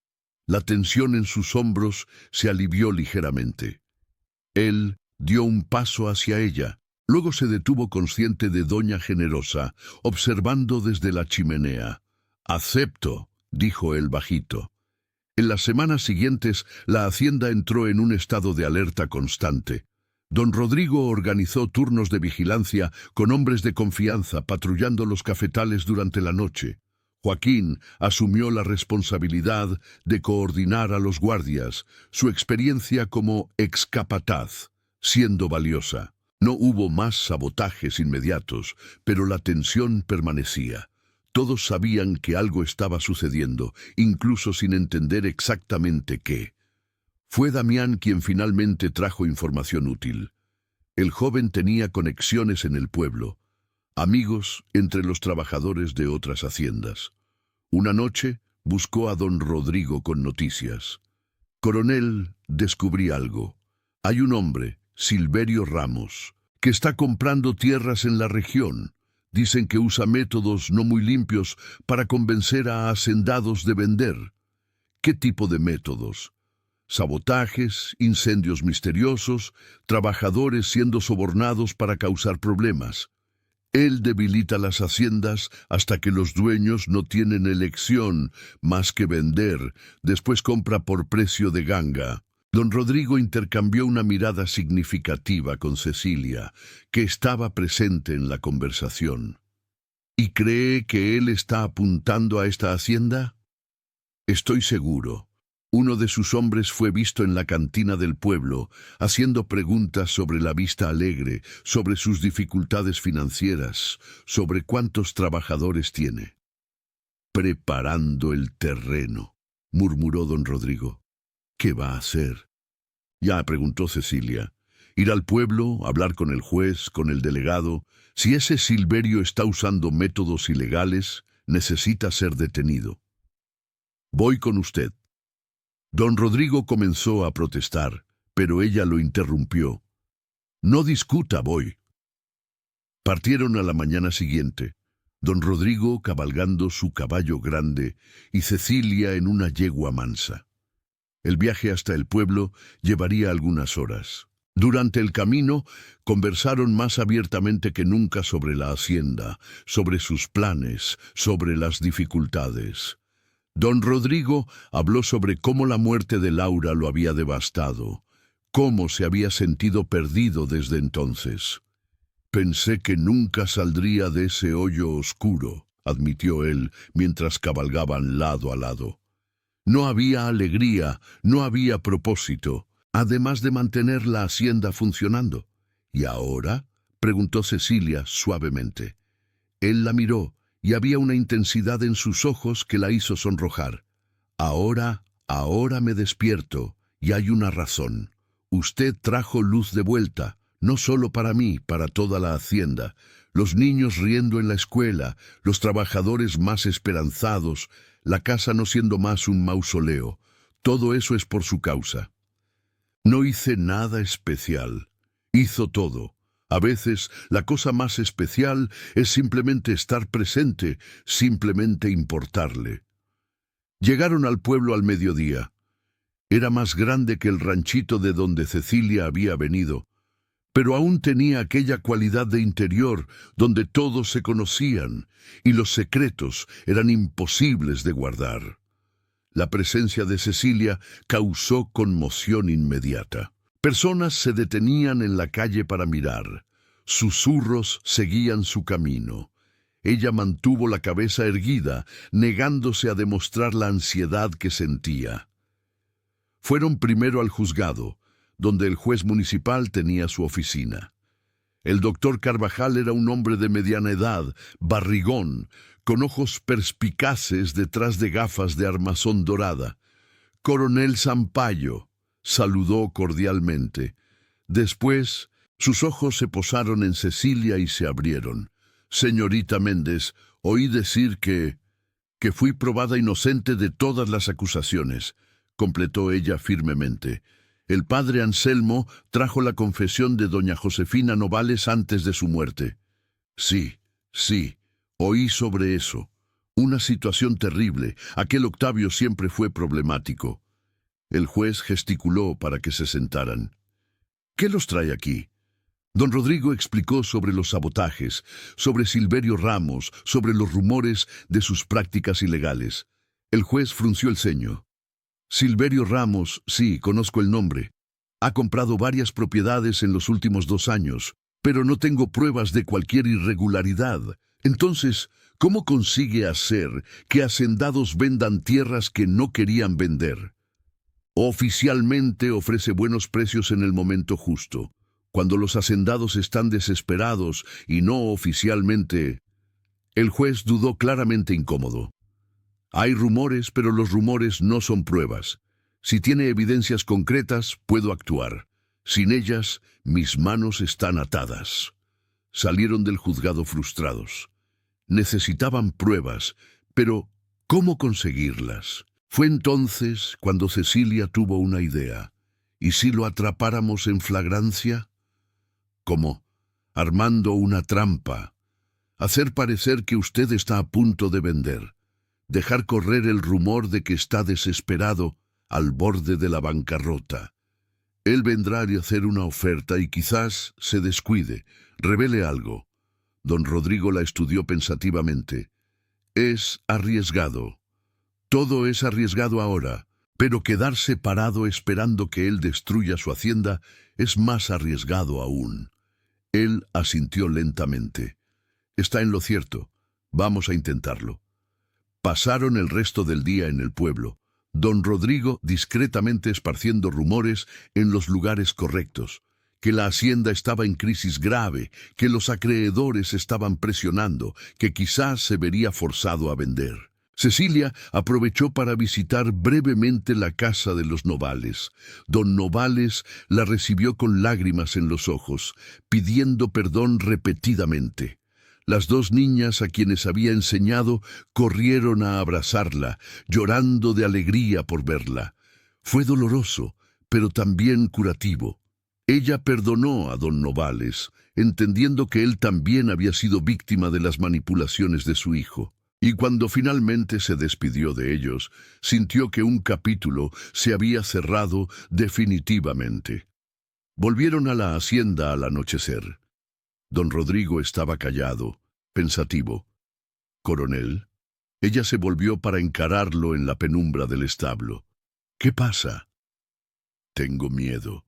La tensión en sus hombros se alivió ligeramente. Él dio un paso hacia ella. Luego se detuvo consciente de Doña Generosa, observando desde la chimenea. «Acepto», dijo él bajito. En las semanas siguientes, la hacienda entró en un estado de alerta constante. Don Rodrigo organizó turnos de vigilancia con hombres de confianza patrullando los cafetales durante la noche. Joaquín asumió la responsabilidad de coordinar a los guardias, su experiencia como excapataz, siendo valiosa. No hubo más sabotajes inmediatos, pero la tensión permanecía. Todos sabían que algo estaba sucediendo, incluso sin entender exactamente qué. Fue Damián quien finalmente trajo información útil. El joven tenía conexiones en el pueblo, amigos entre los trabajadores de otras haciendas. Una noche buscó a don Rodrigo con noticias. «Coronel, descubrí algo. Hay un hombre, Silverio Ramos, que está comprando tierras en la región. Dicen que usa métodos no muy limpios para convencer a hacendados de vender». «¿Qué tipo de métodos?» «Sabotajes, incendios misteriosos, trabajadores siendo sobornados para causar problemas. Él debilita las haciendas hasta que los dueños no tienen elección más que vender, después compra por precio de ganga». Don Rodrigo intercambió una mirada significativa con Cecilia, que estaba presente en la conversación. «¿Y cree que él está apuntando a esta hacienda?» «Estoy seguro. Uno de sus hombres fue visto en la cantina del pueblo, haciendo preguntas sobre la Vista Alegre, sobre sus dificultades financieras, sobre cuántos trabajadores tiene». «Preparando el terreno», murmuró don Rodrigo. «¿Qué va a hacer?» «Ya», preguntó Cecilia. «Ir al pueblo, hablar con el juez, con el delegado. Si ese Silverio está usando métodos ilegales, necesita ser detenido». «Voy con usted». Don Rodrigo comenzó a protestar, pero ella lo interrumpió. «No discuta, voy». Partieron a la mañana siguiente, don Rodrigo cabalgando su caballo grande y Cecilia en una yegua mansa. El viaje hasta el pueblo llevaría algunas horas. Durante el camino, conversaron más abiertamente que nunca sobre la hacienda, sobre sus planes, sobre las dificultades. Don Rodrigo habló sobre cómo la muerte de Laura lo había devastado, cómo se había sentido perdido desde entonces. «Pensé que nunca saldría de ese hoyo oscuro», admitió él mientras cabalgaban lado a lado. No había alegría, no había propósito, además de mantener la hacienda funcionando. «¿Y ahora?», preguntó Cecilia suavemente. Él la miró y había una intensidad en sus ojos que la hizo sonrojar. Ahora me despierto y hay una razón. Usted trajo luz de vuelta, no solo para mí, para toda la hacienda. Los niños riendo en la escuela, los trabajadores más esperanzados, la casa no siendo más un mausoleo. Todo eso es por su causa». «No hice nada especial. Hizo todo. A veces la cosa más especial es simplemente estar presente, simplemente importarle». Llegaron al pueblo al mediodía. Era más grande que el ranchito de donde Cecilia había venido, pero aún tenía aquella cualidad de interior donde todos se conocían y los secretos eran imposibles de guardar. La presencia de Cecilia causó conmoción inmediata. Personas se detenían en la calle para mirar. Susurros seguían su camino. Ella mantuvo la cabeza erguida, negándose a demostrar la ansiedad que sentía. Fueron primero al juzgado, donde el juez municipal tenía su oficina. El doctor Carvajal era un hombre de mediana edad, barrigón, con ojos perspicaces detrás de gafas de armazón dorada. «Coronel Sampaio», saludó cordialmente. Después, sus ojos se posaron en Cecilia y se abrieron. «Señorita Méndez, oí decir que fui probada inocente de todas las acusaciones», completó ella firmemente. El padre Anselmo trajo la confesión de doña Josefina Novales antes de su muerte. Sí, sí, oí sobre eso. Una situación terrible. Aquel Octavio siempre fue problemático. El juez gesticuló para que se sentaran. ¿Qué los trae aquí? Don Rodrigo explicó sobre los sabotajes, sobre Silverio Ramos, sobre los rumores de sus prácticas ilegales. El juez frunció el ceño. Silverio Ramos, sí, conozco el nombre. Ha comprado varias propiedades en los últimos 2 años, pero no tengo pruebas de cualquier irregularidad. Entonces, ¿cómo consigue hacer que hacendados vendan tierras que no querían vender? Oficialmente ofrece buenos precios en el momento justo. Cuando los hacendados están desesperados y no oficialmente... El juez dudó claramente incómodo. Hay rumores, pero los rumores no son pruebas. Si tiene evidencias concretas, puedo actuar. Sin ellas, mis manos están atadas. Salieron del juzgado frustrados. Necesitaban pruebas, pero ¿cómo conseguirlas? Fue entonces cuando Cecilia tuvo una idea. ¿Y si lo atrapáramos en flagrancia? ¿Cómo? Armando una trampa. Hacer parecer que usted está a punto de vender. Dejar correr el rumor de que está desesperado, al borde de la bancarrota. Él vendrá a hacer una oferta y quizás se descuide, revele algo. Don Rodrigo la estudió pensativamente. Es arriesgado. Todo es arriesgado ahora, pero quedarse parado esperando que él destruya su hacienda es más arriesgado aún. Él asintió lentamente. Está en lo cierto. Vamos a intentarlo. Pasaron el resto del día en el pueblo. Don Rodrigo discretamente esparciendo rumores en los lugares correctos, que la hacienda estaba en crisis grave, que los acreedores estaban presionando, que quizás se vería forzado a vender. Cecilia aprovechó para visitar brevemente la casa de los Novales. Don Novales la recibió con lágrimas en los ojos, pidiendo perdón repetidamente. Las 2 niñas a quienes había enseñado corrieron a abrazarla, llorando de alegría por verla. Fue doloroso, pero también curativo. Ella perdonó a don Novales, entendiendo que él también había sido víctima de las manipulaciones de su hijo. Y cuando finalmente se despidió de ellos, sintió que un capítulo se había cerrado definitivamente. Volvieron a la hacienda al anochecer. Don Rodrigo estaba callado, pensativo. «Coronel». Ella se volvió para encararlo en la penumbra del establo. «¿Qué pasa?» «Tengo miedo.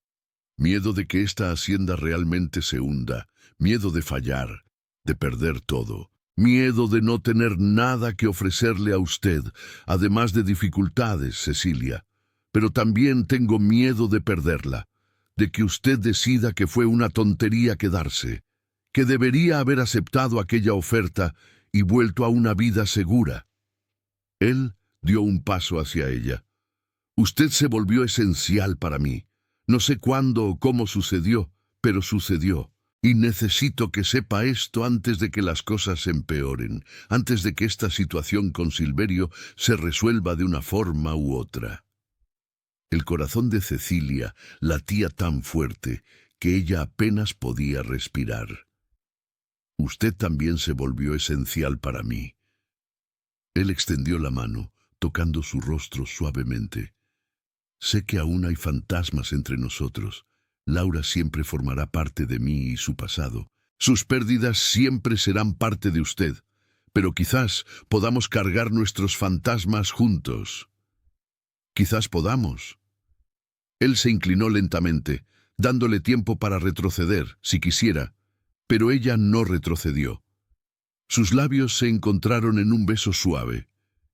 Miedo de que esta hacienda realmente se hunda. Miedo de fallar, de perder todo. Miedo de no tener nada que ofrecerle a usted, además de dificultades, Cecilia. Pero también tengo miedo de perderla, de que usted decida que fue una tontería quedarse, que debería haber aceptado aquella oferta y vuelto a una vida segura». Él dio un paso hacia ella. «Usted se volvió esencial para mí. No sé cuándo o cómo sucedió, pero sucedió. Y necesito que sepa esto antes de que las cosas se empeoren, antes de que esta situación con Silverio se resuelva de una forma u otra». El corazón de Cecilia latía tan fuerte que ella apenas podía respirar. «Usted también se volvió esencial para mí». Él extendió la mano, tocando su rostro suavemente. «Sé que aún hay fantasmas entre nosotros. Laura siempre formará parte de mí y su pasado. Sus pérdidas siempre serán parte de usted, pero quizás podamos cargar nuestros fantasmas juntos. Quizás podamos». Él se inclinó lentamente, dándole tiempo para retroceder, si quisiera, pero ella no retrocedió. Sus labios se encontraron en un beso suave,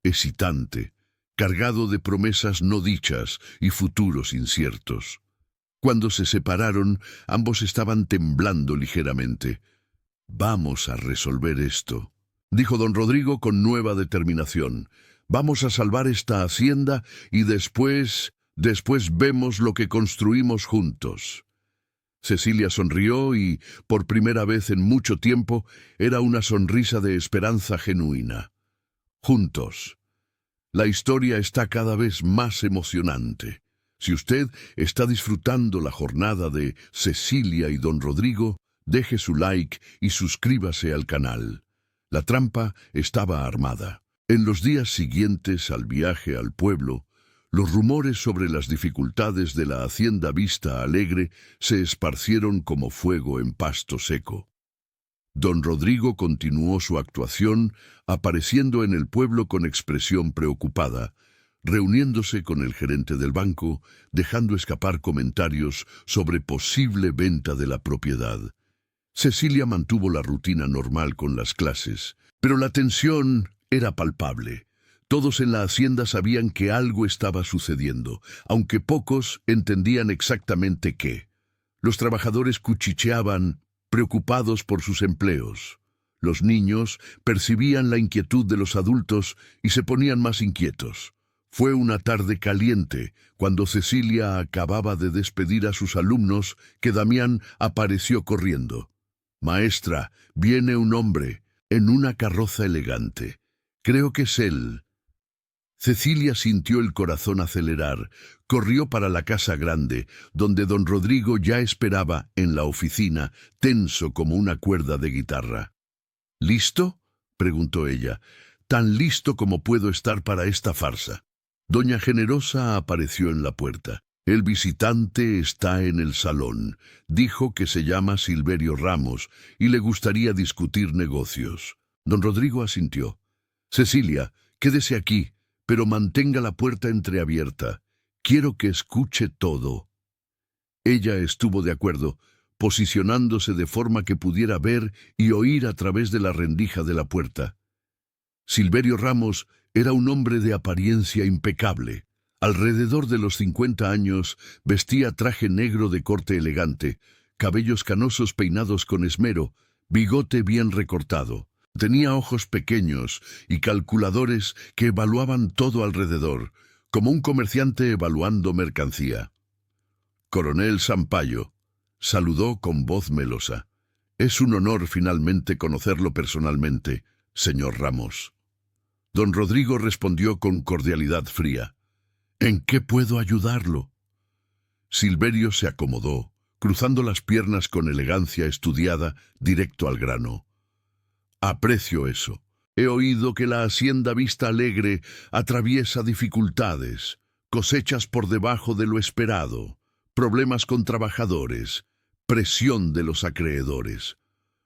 excitante, cargado de promesas no dichas y futuros inciertos. Cuando se separaron, ambos estaban temblando ligeramente. «Vamos a resolver esto», dijo don Rodrigo con nueva determinación. «Vamos a salvar esta hacienda y después vemos lo que construimos juntos». Cecilia sonrió y, por primera vez en mucho tiempo, era una sonrisa de esperanza genuina. «Juntos». La historia está cada vez más emocionante. Si usted está disfrutando la jornada de Cecilia y Don Rodrigo, deje su like y suscríbase al canal. La trampa estaba armada. En los días siguientes al viaje al pueblo, los rumores sobre las dificultades de la hacienda Vista Alegre se esparcieron como fuego en pasto seco. Don Rodrigo continuó su actuación, apareciendo en el pueblo con expresión preocupada, reuniéndose con el gerente del banco, dejando escapar comentarios sobre posible venta de la propiedad. Cecilia mantuvo la rutina normal con las clases, pero la tensión era palpable. Todos en la hacienda sabían que algo estaba sucediendo, aunque pocos entendían exactamente qué. Los trabajadores cuchicheaban, preocupados por sus empleos. Los niños percibían la inquietud de los adultos y se ponían más inquietos. Fue una tarde caliente, cuando Cecilia acababa de despedir a sus alumnos, que Damián apareció corriendo. «Maestra, viene un hombre, en una carroza elegante. Creo que es él». Cecilia sintió el corazón acelerar. Corrió para la casa grande, donde don Rodrigo ya esperaba en la oficina, tenso como una cuerda de guitarra. «¿Listo?», preguntó ella. «Tan listo como puedo estar para esta farsa». Doña Generosa apareció en la puerta. «El visitante está en el salón. Dijo que se llama Silverio Ramos y le gustaría discutir negocios». Don Rodrigo asintió. «Cecilia, quédese aquí, pero mantenga la puerta entreabierta. Quiero que escuche todo». Ella estuvo de acuerdo, posicionándose de forma que pudiera ver y oír a través de la rendija de la puerta. Silverio Ramos era un hombre de apariencia impecable. Alrededor de los 50 años, vestía traje negro de corte elegante, cabellos canosos peinados con esmero, bigote bien recortado. Tenía ojos pequeños y calculadores que evaluaban todo alrededor, como un comerciante evaluando mercancía. «Coronel Sampaio», saludó con voz melosa. «Es un honor finalmente conocerlo personalmente, señor Ramos». Don Rodrigo respondió con cordialidad fría. «¿En qué puedo ayudarlo?». Silverio se acomodó, cruzando las piernas con elegancia estudiada, directo al grano. «Aprecio eso. He oído que la hacienda Vista Alegre atraviesa dificultades, cosechas por debajo de lo esperado, problemas con trabajadores, presión de los acreedores.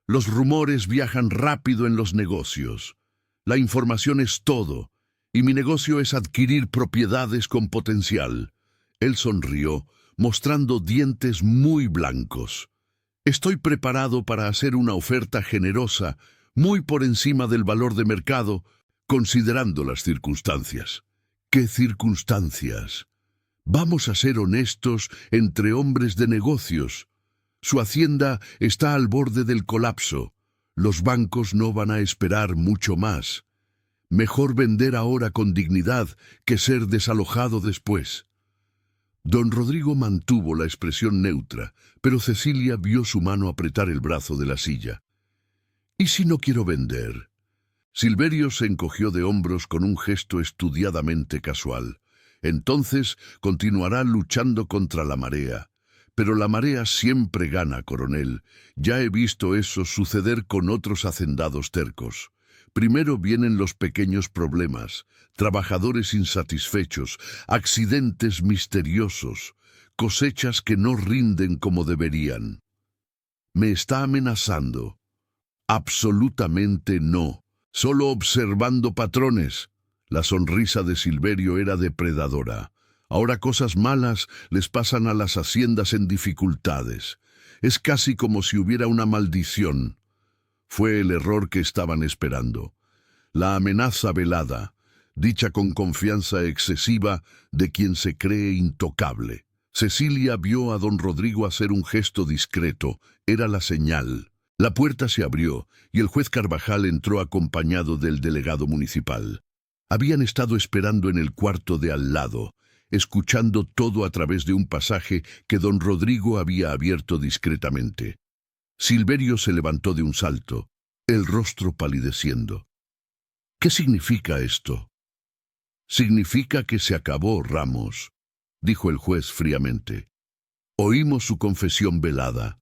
Los rumores viajan rápido en los negocios. La información es todo, y mi negocio es adquirir propiedades con potencial». Él sonrió, mostrando dientes muy blancos. «Estoy preparado para hacer una oferta generosa, muy por encima del valor de mercado, considerando las circunstancias». «¿Qué circunstancias?». «Vamos a ser honestos entre hombres de negocios. Su hacienda está al borde del colapso. Los bancos no van a esperar mucho más. Mejor vender ahora con dignidad que ser desalojado después». Don Rodrigo mantuvo la expresión neutra, pero Cecilia vio su mano apretar el brazo de la silla. «¿Y si no quiero vender?». Silverio se encogió de hombros con un gesto estudiadamente casual. «Entonces continuará luchando contra la marea. Pero la marea siempre gana, coronel. Ya he visto eso suceder con otros hacendados tercos. Primero vienen los pequeños problemas, trabajadores insatisfechos, accidentes misteriosos, cosechas que no rinden como deberían». «¿Me está amenazando?». «Absolutamente no. Solo observando patrones». La sonrisa de Silverio era depredadora. «Ahora cosas malas les pasan a las haciendas en dificultades. Es casi como si hubiera una maldición». Fue el error que estaban esperando. La amenaza velada, dicha con confianza excesiva de quien se cree intocable. Cecilia vio a don Rodrigo hacer un gesto discreto. Era la señal. La puerta se abrió y el juez Carvajal entró acompañado del delegado municipal. Habían estado esperando en el cuarto de al lado, escuchando todo a través de un pasaje que don Rodrigo había abierto discretamente. Silverio se levantó de un salto, el rostro palideciendo. «¿Qué significa esto?». «Significa que se acabó, Ramos. dijo el juez fríamente. Oímos su confesión velada.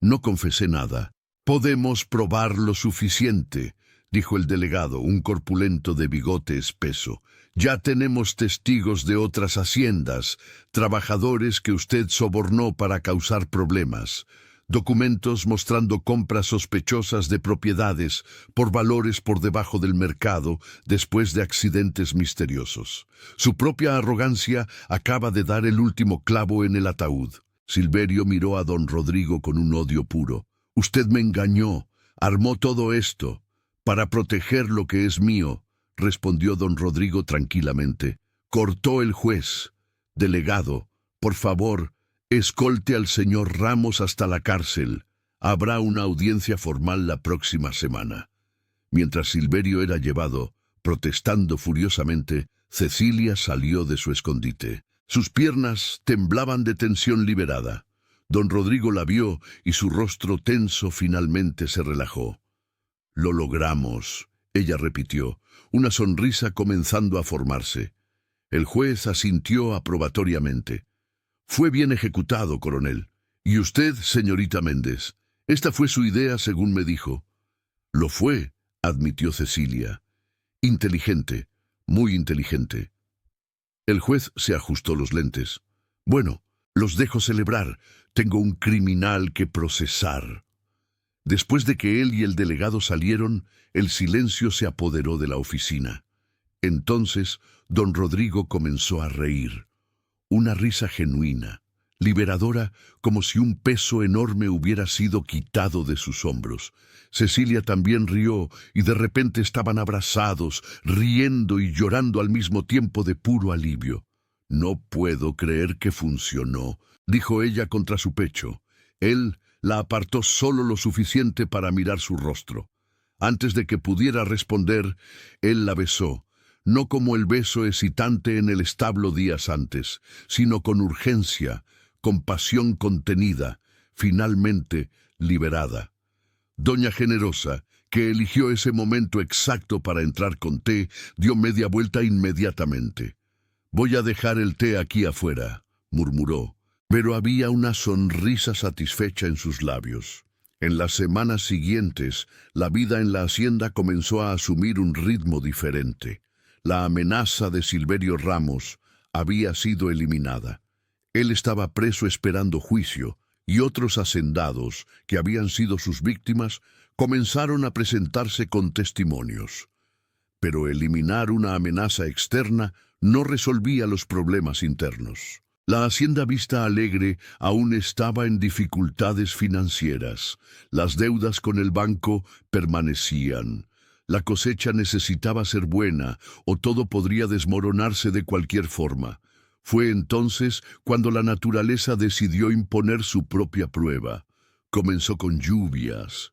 No confesé nada. Podemos probar lo suficiente, dijo el delegado, un corpulento de bigote espeso. Ya tenemos testigos de otras haciendas, trabajadores que usted sobornó para causar problemas. Documentos mostrando compras sospechosas de propiedades por valores por debajo del mercado después de accidentes misteriosos. Su propia arrogancia acaba de dar el último clavo en el ataúd. Silverio miró a don Rodrigo con un odio puro. Usted me engañó, armó todo esto para proteger lo que es mío, respondió don Rodrigo tranquilamente. Cortó el juez. Delegado, por favor, escolte al señor Ramos hasta la cárcel. Habrá una audiencia formal la próxima semana. Mientras Silverio era llevado, protestando furiosamente, Cecilia salió de su escondite. Sus piernas temblaban de tensión liberada. Don Rodrigo la vio y su rostro tenso finalmente se relajó. Lo logramos, ella repitió, una sonrisa comenzando a formarse. El juez asintió aprobatoriamente. Fue bien ejecutado, coronel. ¿Y usted, señorita Méndez? Esta fue su idea, según me dijo. Lo fue, admitió Cecilia. Inteligente, muy inteligente. El juez se ajustó los lentes. Bueno, los dejo celebrar. Tengo un criminal que procesar. Después de que él y el delegado salieron, el silencio se apoderó de la oficina. Entonces, don Rodrigo comenzó a reír. Una risa genuina, liberadora, como si un peso enorme hubiera sido quitado de sus hombros. Cecilia también rió y de repente estaban abrazados, riendo y llorando al mismo tiempo de puro alivio. No puedo creer que funcionó, dijo ella contra su pecho. Él la apartó solo lo suficiente para mirar su rostro. Antes de que pudiera responder, él la besó, no como el beso excitante en el establo días antes, sino con urgencia, con pasión contenida, finalmente liberada. Doña Generosa, que eligió ese momento exacto para entrar con té, dio media vuelta inmediatamente. «Voy a dejar el té aquí afuera», murmuró, pero había una sonrisa satisfecha en sus labios. En las semanas siguientes, la vida en la hacienda comenzó a asumir un ritmo diferente. La amenaza de Silverio Ramos había sido eliminada. Él estaba preso esperando juicio, y otros hacendados, que habían sido sus víctimas, comenzaron a presentarse con testimonios. Pero eliminar una amenaza externa no resolvía los problemas internos. La hacienda Vista Alegre aún estaba en dificultades financieras. Las deudas con el banco permanecían. La cosecha necesitaba ser buena, o todo podría desmoronarse de cualquier forma. Fue entonces cuando la naturaleza decidió imponer su propia prueba. Comenzó con lluvias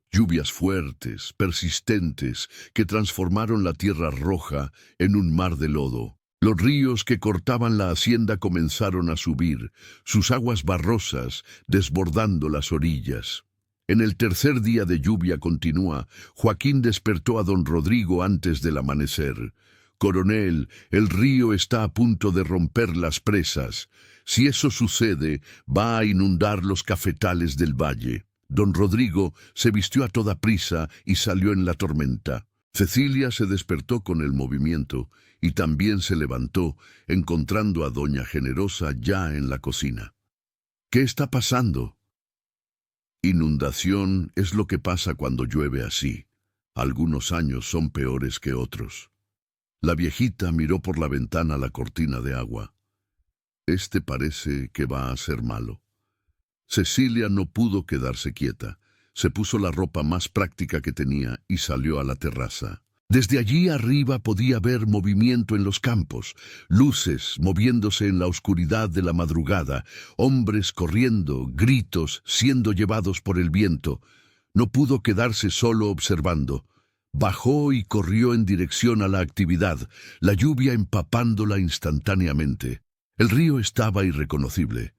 fuertes, persistentes, que transformaron la tierra roja en un mar de lodo. Los ríos que cortaban la hacienda comenzaron a subir, sus aguas barrosas desbordando las orillas. En el tercer día de lluvia continua, Joaquín despertó a don Rodrigo antes del amanecer. «Coronel, el río está a punto de romper las presas. Si eso sucede, va a inundar los cafetales del valle». Don Rodrigo se vistió a toda prisa y salió en la tormenta. Cecilia se despertó con el movimiento y también se levantó, encontrando a doña Generosa ya en la cocina. «¿Qué está pasando?» «Inundación es lo que pasa cuando llueve así. Algunos años son peores que otros». La viejita miró por la ventana la cortina de agua. «Este parece que va a ser malo». Cecilia no pudo quedarse quieta. Se puso la ropa más práctica que tenía y salió a la terraza. Desde allí arriba podía ver movimiento en los campos, luces moviéndose en la oscuridad de la madrugada, hombres corriendo, gritos siendo llevados por el viento. No pudo quedarse solo observando. Bajó y corrió en dirección a la actividad, la lluvia empapándola instantáneamente. El río estaba irreconocible.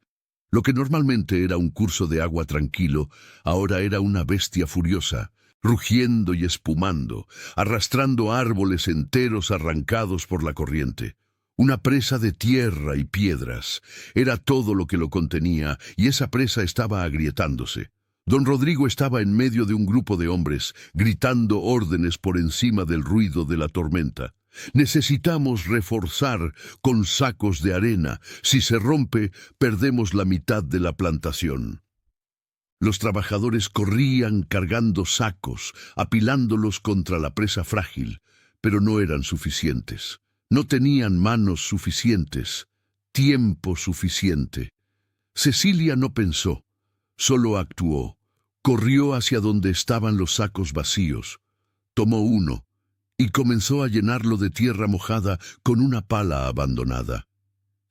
Lo que normalmente era un curso de agua tranquilo, ahora era una bestia furiosa, rugiendo y espumando, arrastrando árboles enteros arrancados por la corriente. Una presa de tierra y piedras. Era todo lo que lo contenía, y esa presa estaba agrietándose. Don Rodrigo estaba en medio de un grupo de hombres, gritando órdenes por encima del ruido de la tormenta. Necesitamos reforzar con sacos de arena. Si se rompe, perdemos la mitad de la plantación. Los trabajadores corrían cargando sacos, apilándolos contra la presa frágil, pero no eran suficientes. No tenían manos suficientes, tiempo suficiente. Cecilia no pensó, solo actuó. Corrió hacia donde estaban los sacos vacíos. Tomó uno y comenzó a llenarlo de tierra mojada con una pala abandonada.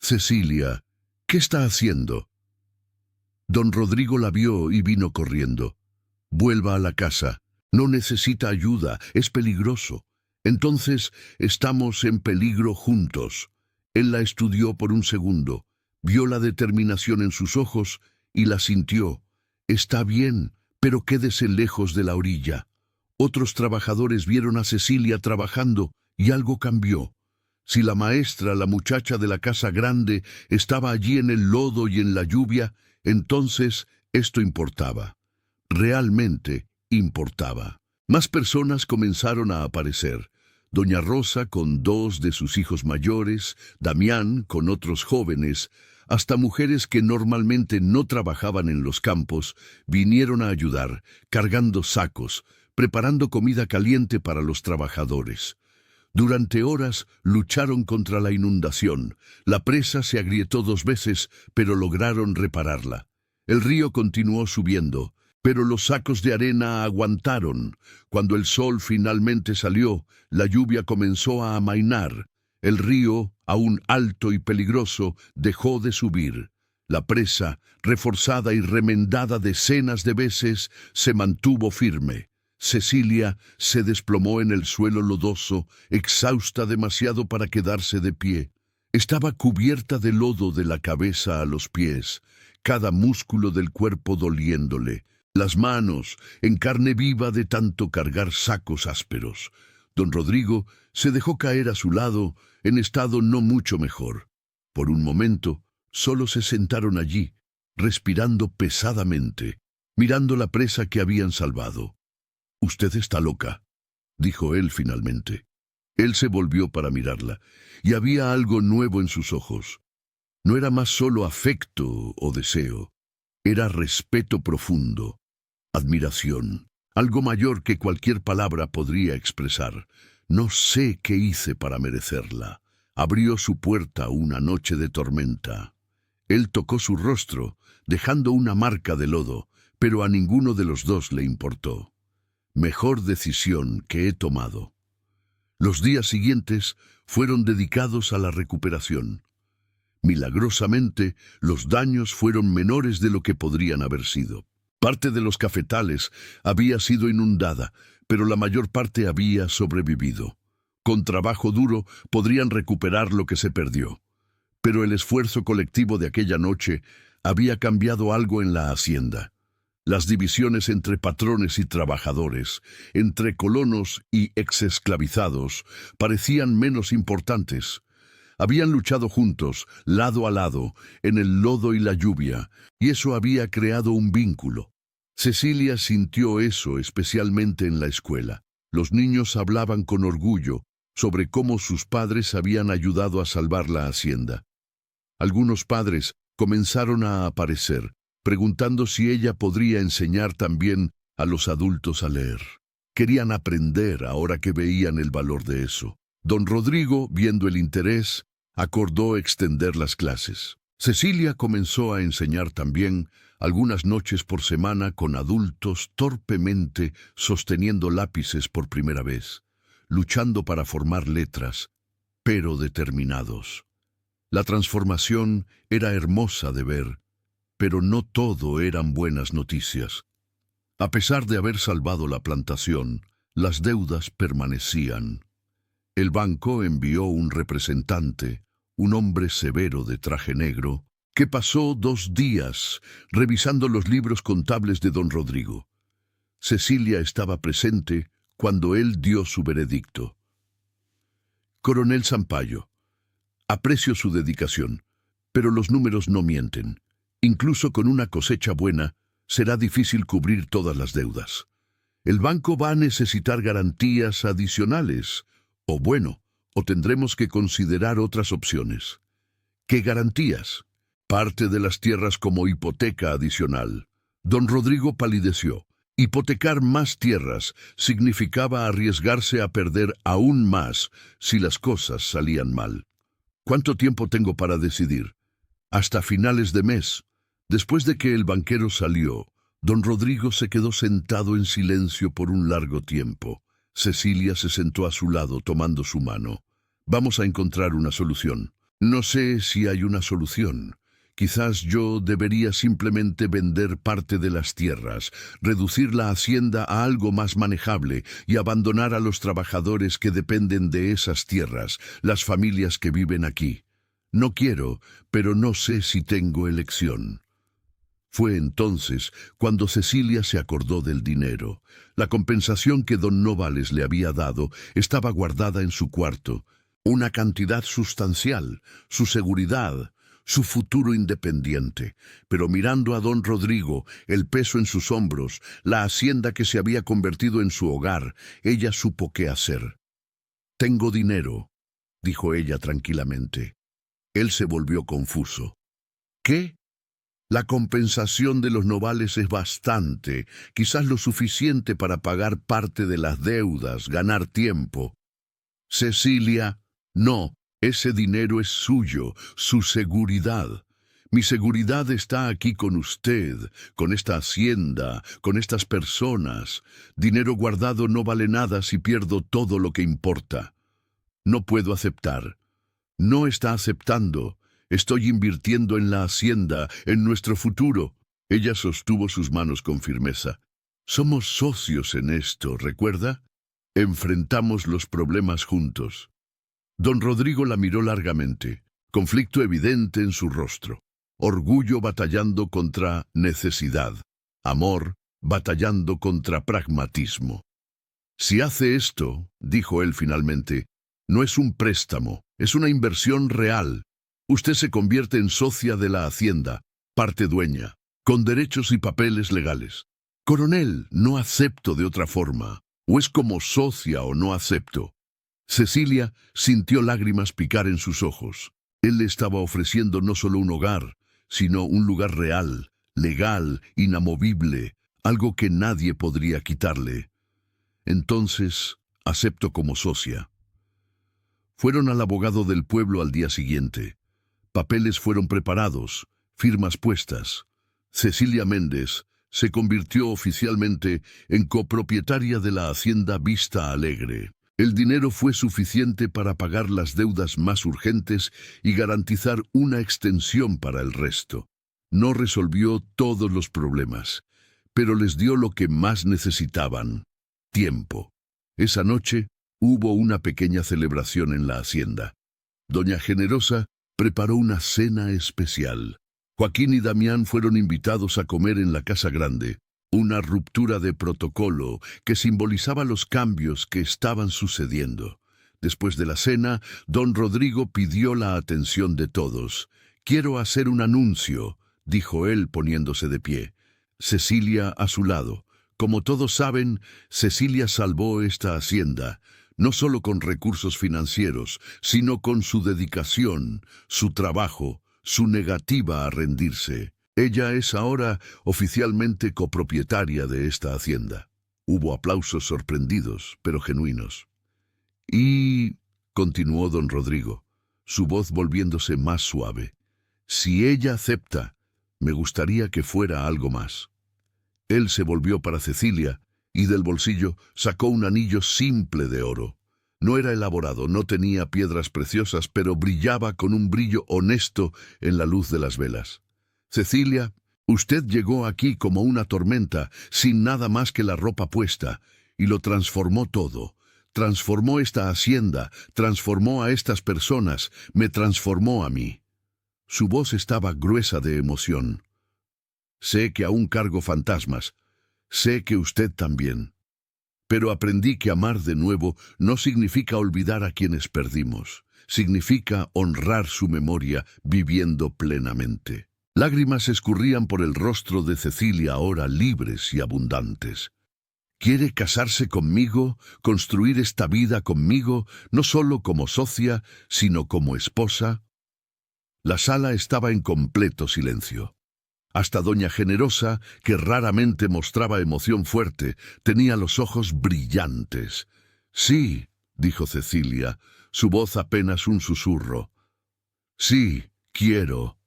Cecilia, ¿qué está haciendo? Don Rodrigo la vio y vino corriendo. Vuelva a la casa. No necesita ayuda, es peligroso. Entonces estamos en peligro juntos. Él la estudió por un segundo, vio la determinación en sus ojos y la sintió. Está bien, pero quédese lejos de la orilla. Otros trabajadores vieron a Cecilia trabajando y algo cambió. Si la maestra, la muchacha de la casa grande, estaba allí en el lodo y en la lluvia, entonces esto importaba. Realmente importaba. Más personas comenzaron a aparecer. Doña Rosa con 2 de sus hijos mayores, Damián con otros jóvenes, hasta mujeres que normalmente no trabajaban en los campos, vinieron a ayudar, cargando sacos, preparando comida caliente para los trabajadores. Durante horas lucharon contra la inundación. La presa se agrietó 2 veces, pero lograron repararla. El río continuó subiendo, pero los sacos de arena aguantaron. Cuando el sol finalmente salió, la lluvia comenzó a amainar. El río, aún alto y peligroso, dejó de subir. La presa, reforzada y remendada decenas de veces, se mantuvo firme. Cecilia se desplomó en el suelo lodoso, exhausta demasiado para quedarse de pie. Estaba cubierta de lodo de la cabeza a los pies, cada músculo del cuerpo doliéndole, las manos en carne viva de tanto cargar sacos ásperos. Don Rodrigo se dejó caer a su lado, en estado no mucho mejor. Por un momento, solo se sentaron allí, respirando pesadamente, mirando la presa que habían salvado. «Usted está loca», dijo él finalmente. Él se volvió para mirarla, y había algo nuevo en sus ojos. No era más solo afecto o deseo, era respeto profundo, admiración, algo mayor que cualquier palabra podría expresar. No sé qué hice para merecerla. Abrió su puerta una noche de tormenta. Él tocó su rostro, dejando una marca de lodo, pero a ninguno de los dos le importó. Mejor decisión que he tomado. Los días siguientes fueron dedicados a la recuperación. Milagrosamente, los daños fueron menores de lo que podrían haber sido. Parte de los cafetales había sido inundada, pero la mayor parte había sobrevivido. Con trabajo duro podrían recuperar lo que se perdió. Pero el esfuerzo colectivo de aquella noche había cambiado algo en la hacienda. Las divisiones entre patrones y trabajadores, entre colonos y exesclavizados, parecían menos importantes. Habían luchado juntos, lado a lado, en el lodo y la lluvia, y eso había creado un vínculo. Cecilia sintió eso especialmente en la escuela. Los niños hablaban con orgullo sobre cómo sus padres habían ayudado a salvar la hacienda. Algunos padres comenzaron a aparecer, preguntando si ella podría enseñar también a los adultos a leer. Querían aprender ahora que veían el valor de eso. Don Rodrigo, viendo el interés, acordó extender las clases. Cecilia comenzó a enseñar también algunas noches por semana con adultos torpemente sosteniendo lápices por primera vez, luchando para formar letras, pero determinados. La transformación era hermosa de ver, pero no todo eran buenas noticias. A pesar de haber salvado la plantación, las deudas permanecían. El banco envió un representante, un hombre severo de traje negro, que pasó 2 días revisando los libros contables de don Rodrigo. Cecilia estaba presente cuando él dio su veredicto. Coronel Sampayo, Aprecio su dedicación, pero los números no mienten. Incluso con una cosecha buena, será difícil cubrir todas las deudas. El banco va a necesitar garantías adicionales, o tendremos que considerar otras opciones. ¿Qué garantías? Parte de las tierras como hipoteca adicional. Don Rodrigo palideció. Hipotecar más tierras significaba arriesgarse a perder aún más si las cosas salían mal. ¿Cuánto tiempo tengo para decidir? Hasta finales de mes. Después de que el banquero salió, don Rodrigo se quedó sentado en silencio por un largo tiempo. Cecilia se sentó a su lado tomando su mano. Vamos a encontrar una solución. No sé si hay una solución. Quizás yo debería simplemente vender parte de las tierras, reducir la hacienda a algo más manejable y abandonar a los trabajadores que dependen de esas tierras, las familias que viven aquí. No quiero, pero no sé si tengo elección. Fue entonces cuando Cecilia se acordó del dinero. La compensación que don Novales le había dado estaba guardada en su cuarto. Una cantidad sustancial, su seguridad, su futuro independiente. Pero mirando a don Rodrigo, el peso en sus hombros, la hacienda que se había convertido en su hogar, ella supo qué hacer. «Tengo dinero», dijo ella tranquilamente. Él se volvió confuso. «¿Qué? La compensación de los Novales es bastante, quizás lo suficiente para pagar parte de las deudas, ganar tiempo». «Cecilia, no, ese dinero es suyo, su seguridad. Mi seguridad está aquí con usted, con esta hacienda, con estas personas. Dinero guardado no vale nada si pierdo todo lo que importa. No puedo aceptar. No está aceptando. Estoy invirtiendo en la hacienda, en nuestro futuro». Ella sostuvo sus manos con firmeza. «Somos socios en esto, ¿recuerda? Enfrentamos los problemas juntos». Don Rodrigo la miró largamente, conflicto evidente en su rostro, orgullo batallando contra necesidad, amor batallando contra pragmatismo. «Si hace esto», dijo él finalmente, «no es un préstamo, es una inversión real. Usted se convierte en socia de la hacienda, parte dueña, con derechos y papeles legales. Coronel, no acepto de otra forma, o es como socia o no acepto». Cecilia sintió lágrimas picar en sus ojos. Él le estaba ofreciendo no solo un hogar, sino un lugar real, legal, inamovible, algo que nadie podría quitarle. «Entonces, acepto como socia». Fueron al abogado del pueblo al día siguiente. Papeles fueron preparados, firmas puestas. Cecilia Méndez se convirtió oficialmente en copropietaria de la hacienda Vista Alegre. El dinero fue suficiente para pagar las deudas más urgentes y garantizar una extensión para el resto. No resolvió todos los problemas, pero les dio lo que más necesitaban: tiempo. Esa noche hubo una pequeña celebración en la hacienda. Doña Generosa preparó una cena especial. Joaquín y Damián fueron invitados a comer en la casa grande. Una ruptura de protocolo que simbolizaba los cambios que estaban sucediendo. Después de la cena, don Rodrigo pidió la atención de todos. «Quiero hacer un anuncio», dijo él poniéndose de pie. Cecilia a su lado. Como todos saben, Cecilia salvó esta hacienda, no solo con recursos financieros, sino con su dedicación, su trabajo, su negativa a rendirse. Ella es ahora oficialmente copropietaria de esta hacienda. Hubo aplausos sorprendidos, pero genuinos. «Y», continuó don Rodrigo, su voz volviéndose más suave, «si ella acepta, me gustaría que fuera algo más». Él se volvió para Cecilia y del bolsillo sacó un anillo simple de oro. No era elaborado, no tenía piedras preciosas, pero brillaba con un brillo honesto en la luz de las velas. «Cecilia, usted llegó aquí como una tormenta, sin nada más que la ropa puesta, y lo transformó todo. Transformó esta hacienda, transformó a estas personas, me transformó a mí». Su voz estaba gruesa de emoción. «Sé que aún cargo fantasmas, sé que usted también. Pero aprendí que amar de nuevo no significa olvidar a quienes perdimos. significa honrar su memoria viviendo plenamente. Lágrimas escurrían por el rostro de Cecilia ahora libres y abundantes. ¿Quiere casarse conmigo, construir esta vida conmigo, no solo como socia, sino como esposa? La sala estaba en completo silencio. Hasta doña Generosa, que raramente mostraba emoción fuerte, tenía los ojos brillantes. «Sí», dijo Cecilia, su voz apenas un susurro. «Sí, quiero».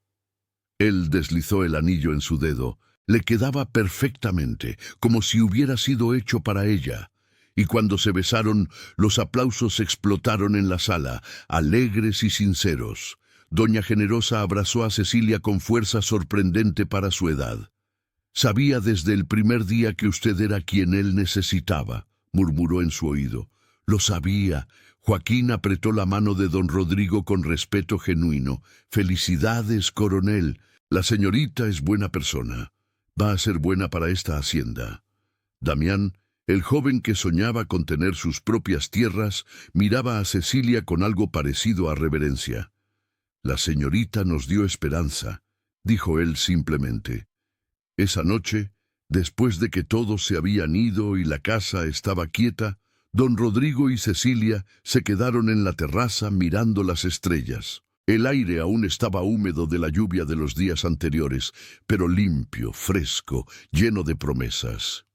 Él deslizó el anillo en su dedo. Le quedaba perfectamente, como si hubiera sido hecho para ella. Y cuando se besaron, los aplausos explotaron en la sala, alegres y sinceros. Doña Generosa abrazó a Cecilia con fuerza sorprendente para su edad. «Sabía desde el primer día que usted era quien él necesitaba», murmuró en su oído. «Lo sabía». Joaquín apretó la mano de don Rodrigo con respeto genuino. «Felicidades, coronel. La señorita es buena persona. Va a ser buena para esta hacienda». Damián, el joven que soñaba con tener sus propias tierras, miraba a Cecilia con algo parecido a reverencia. «La señorita nos dio esperanza», dijo él simplemente. Esa noche, después de que todos se habían ido y la casa estaba quieta, don Rodrigo y Cecilia se quedaron en la terraza mirando las estrellas. El aire aún estaba húmedo de la lluvia de los días anteriores, pero limpio, fresco, lleno de promesas.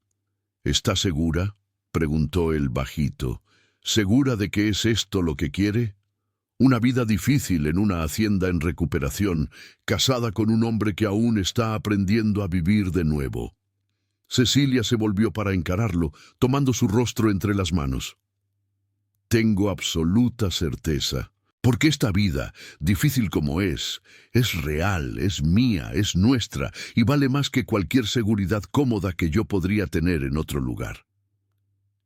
«¿Está segura?», preguntó él bajito. «¿Segura de que es esto lo que quiere? Una vida difícil en una hacienda en recuperación, casada con un hombre que aún está aprendiendo a vivir de nuevo». Cecilia se volvió para encararlo, tomando su rostro entre las manos. «Tengo absoluta certeza, porque esta vida, difícil como es real, es mía, es nuestra, y vale más que cualquier seguridad cómoda que yo podría tener en otro lugar».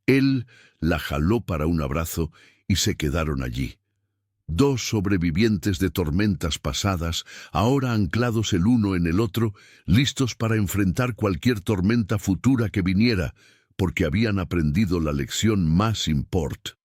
Él la jaló para un abrazo y se quedaron allí. Dos sobrevivientes de tormentas pasadas, ahora anclados el uno en el otro, listos para enfrentar cualquier tormenta futura que viniera, porque habían aprendido la lección más importante.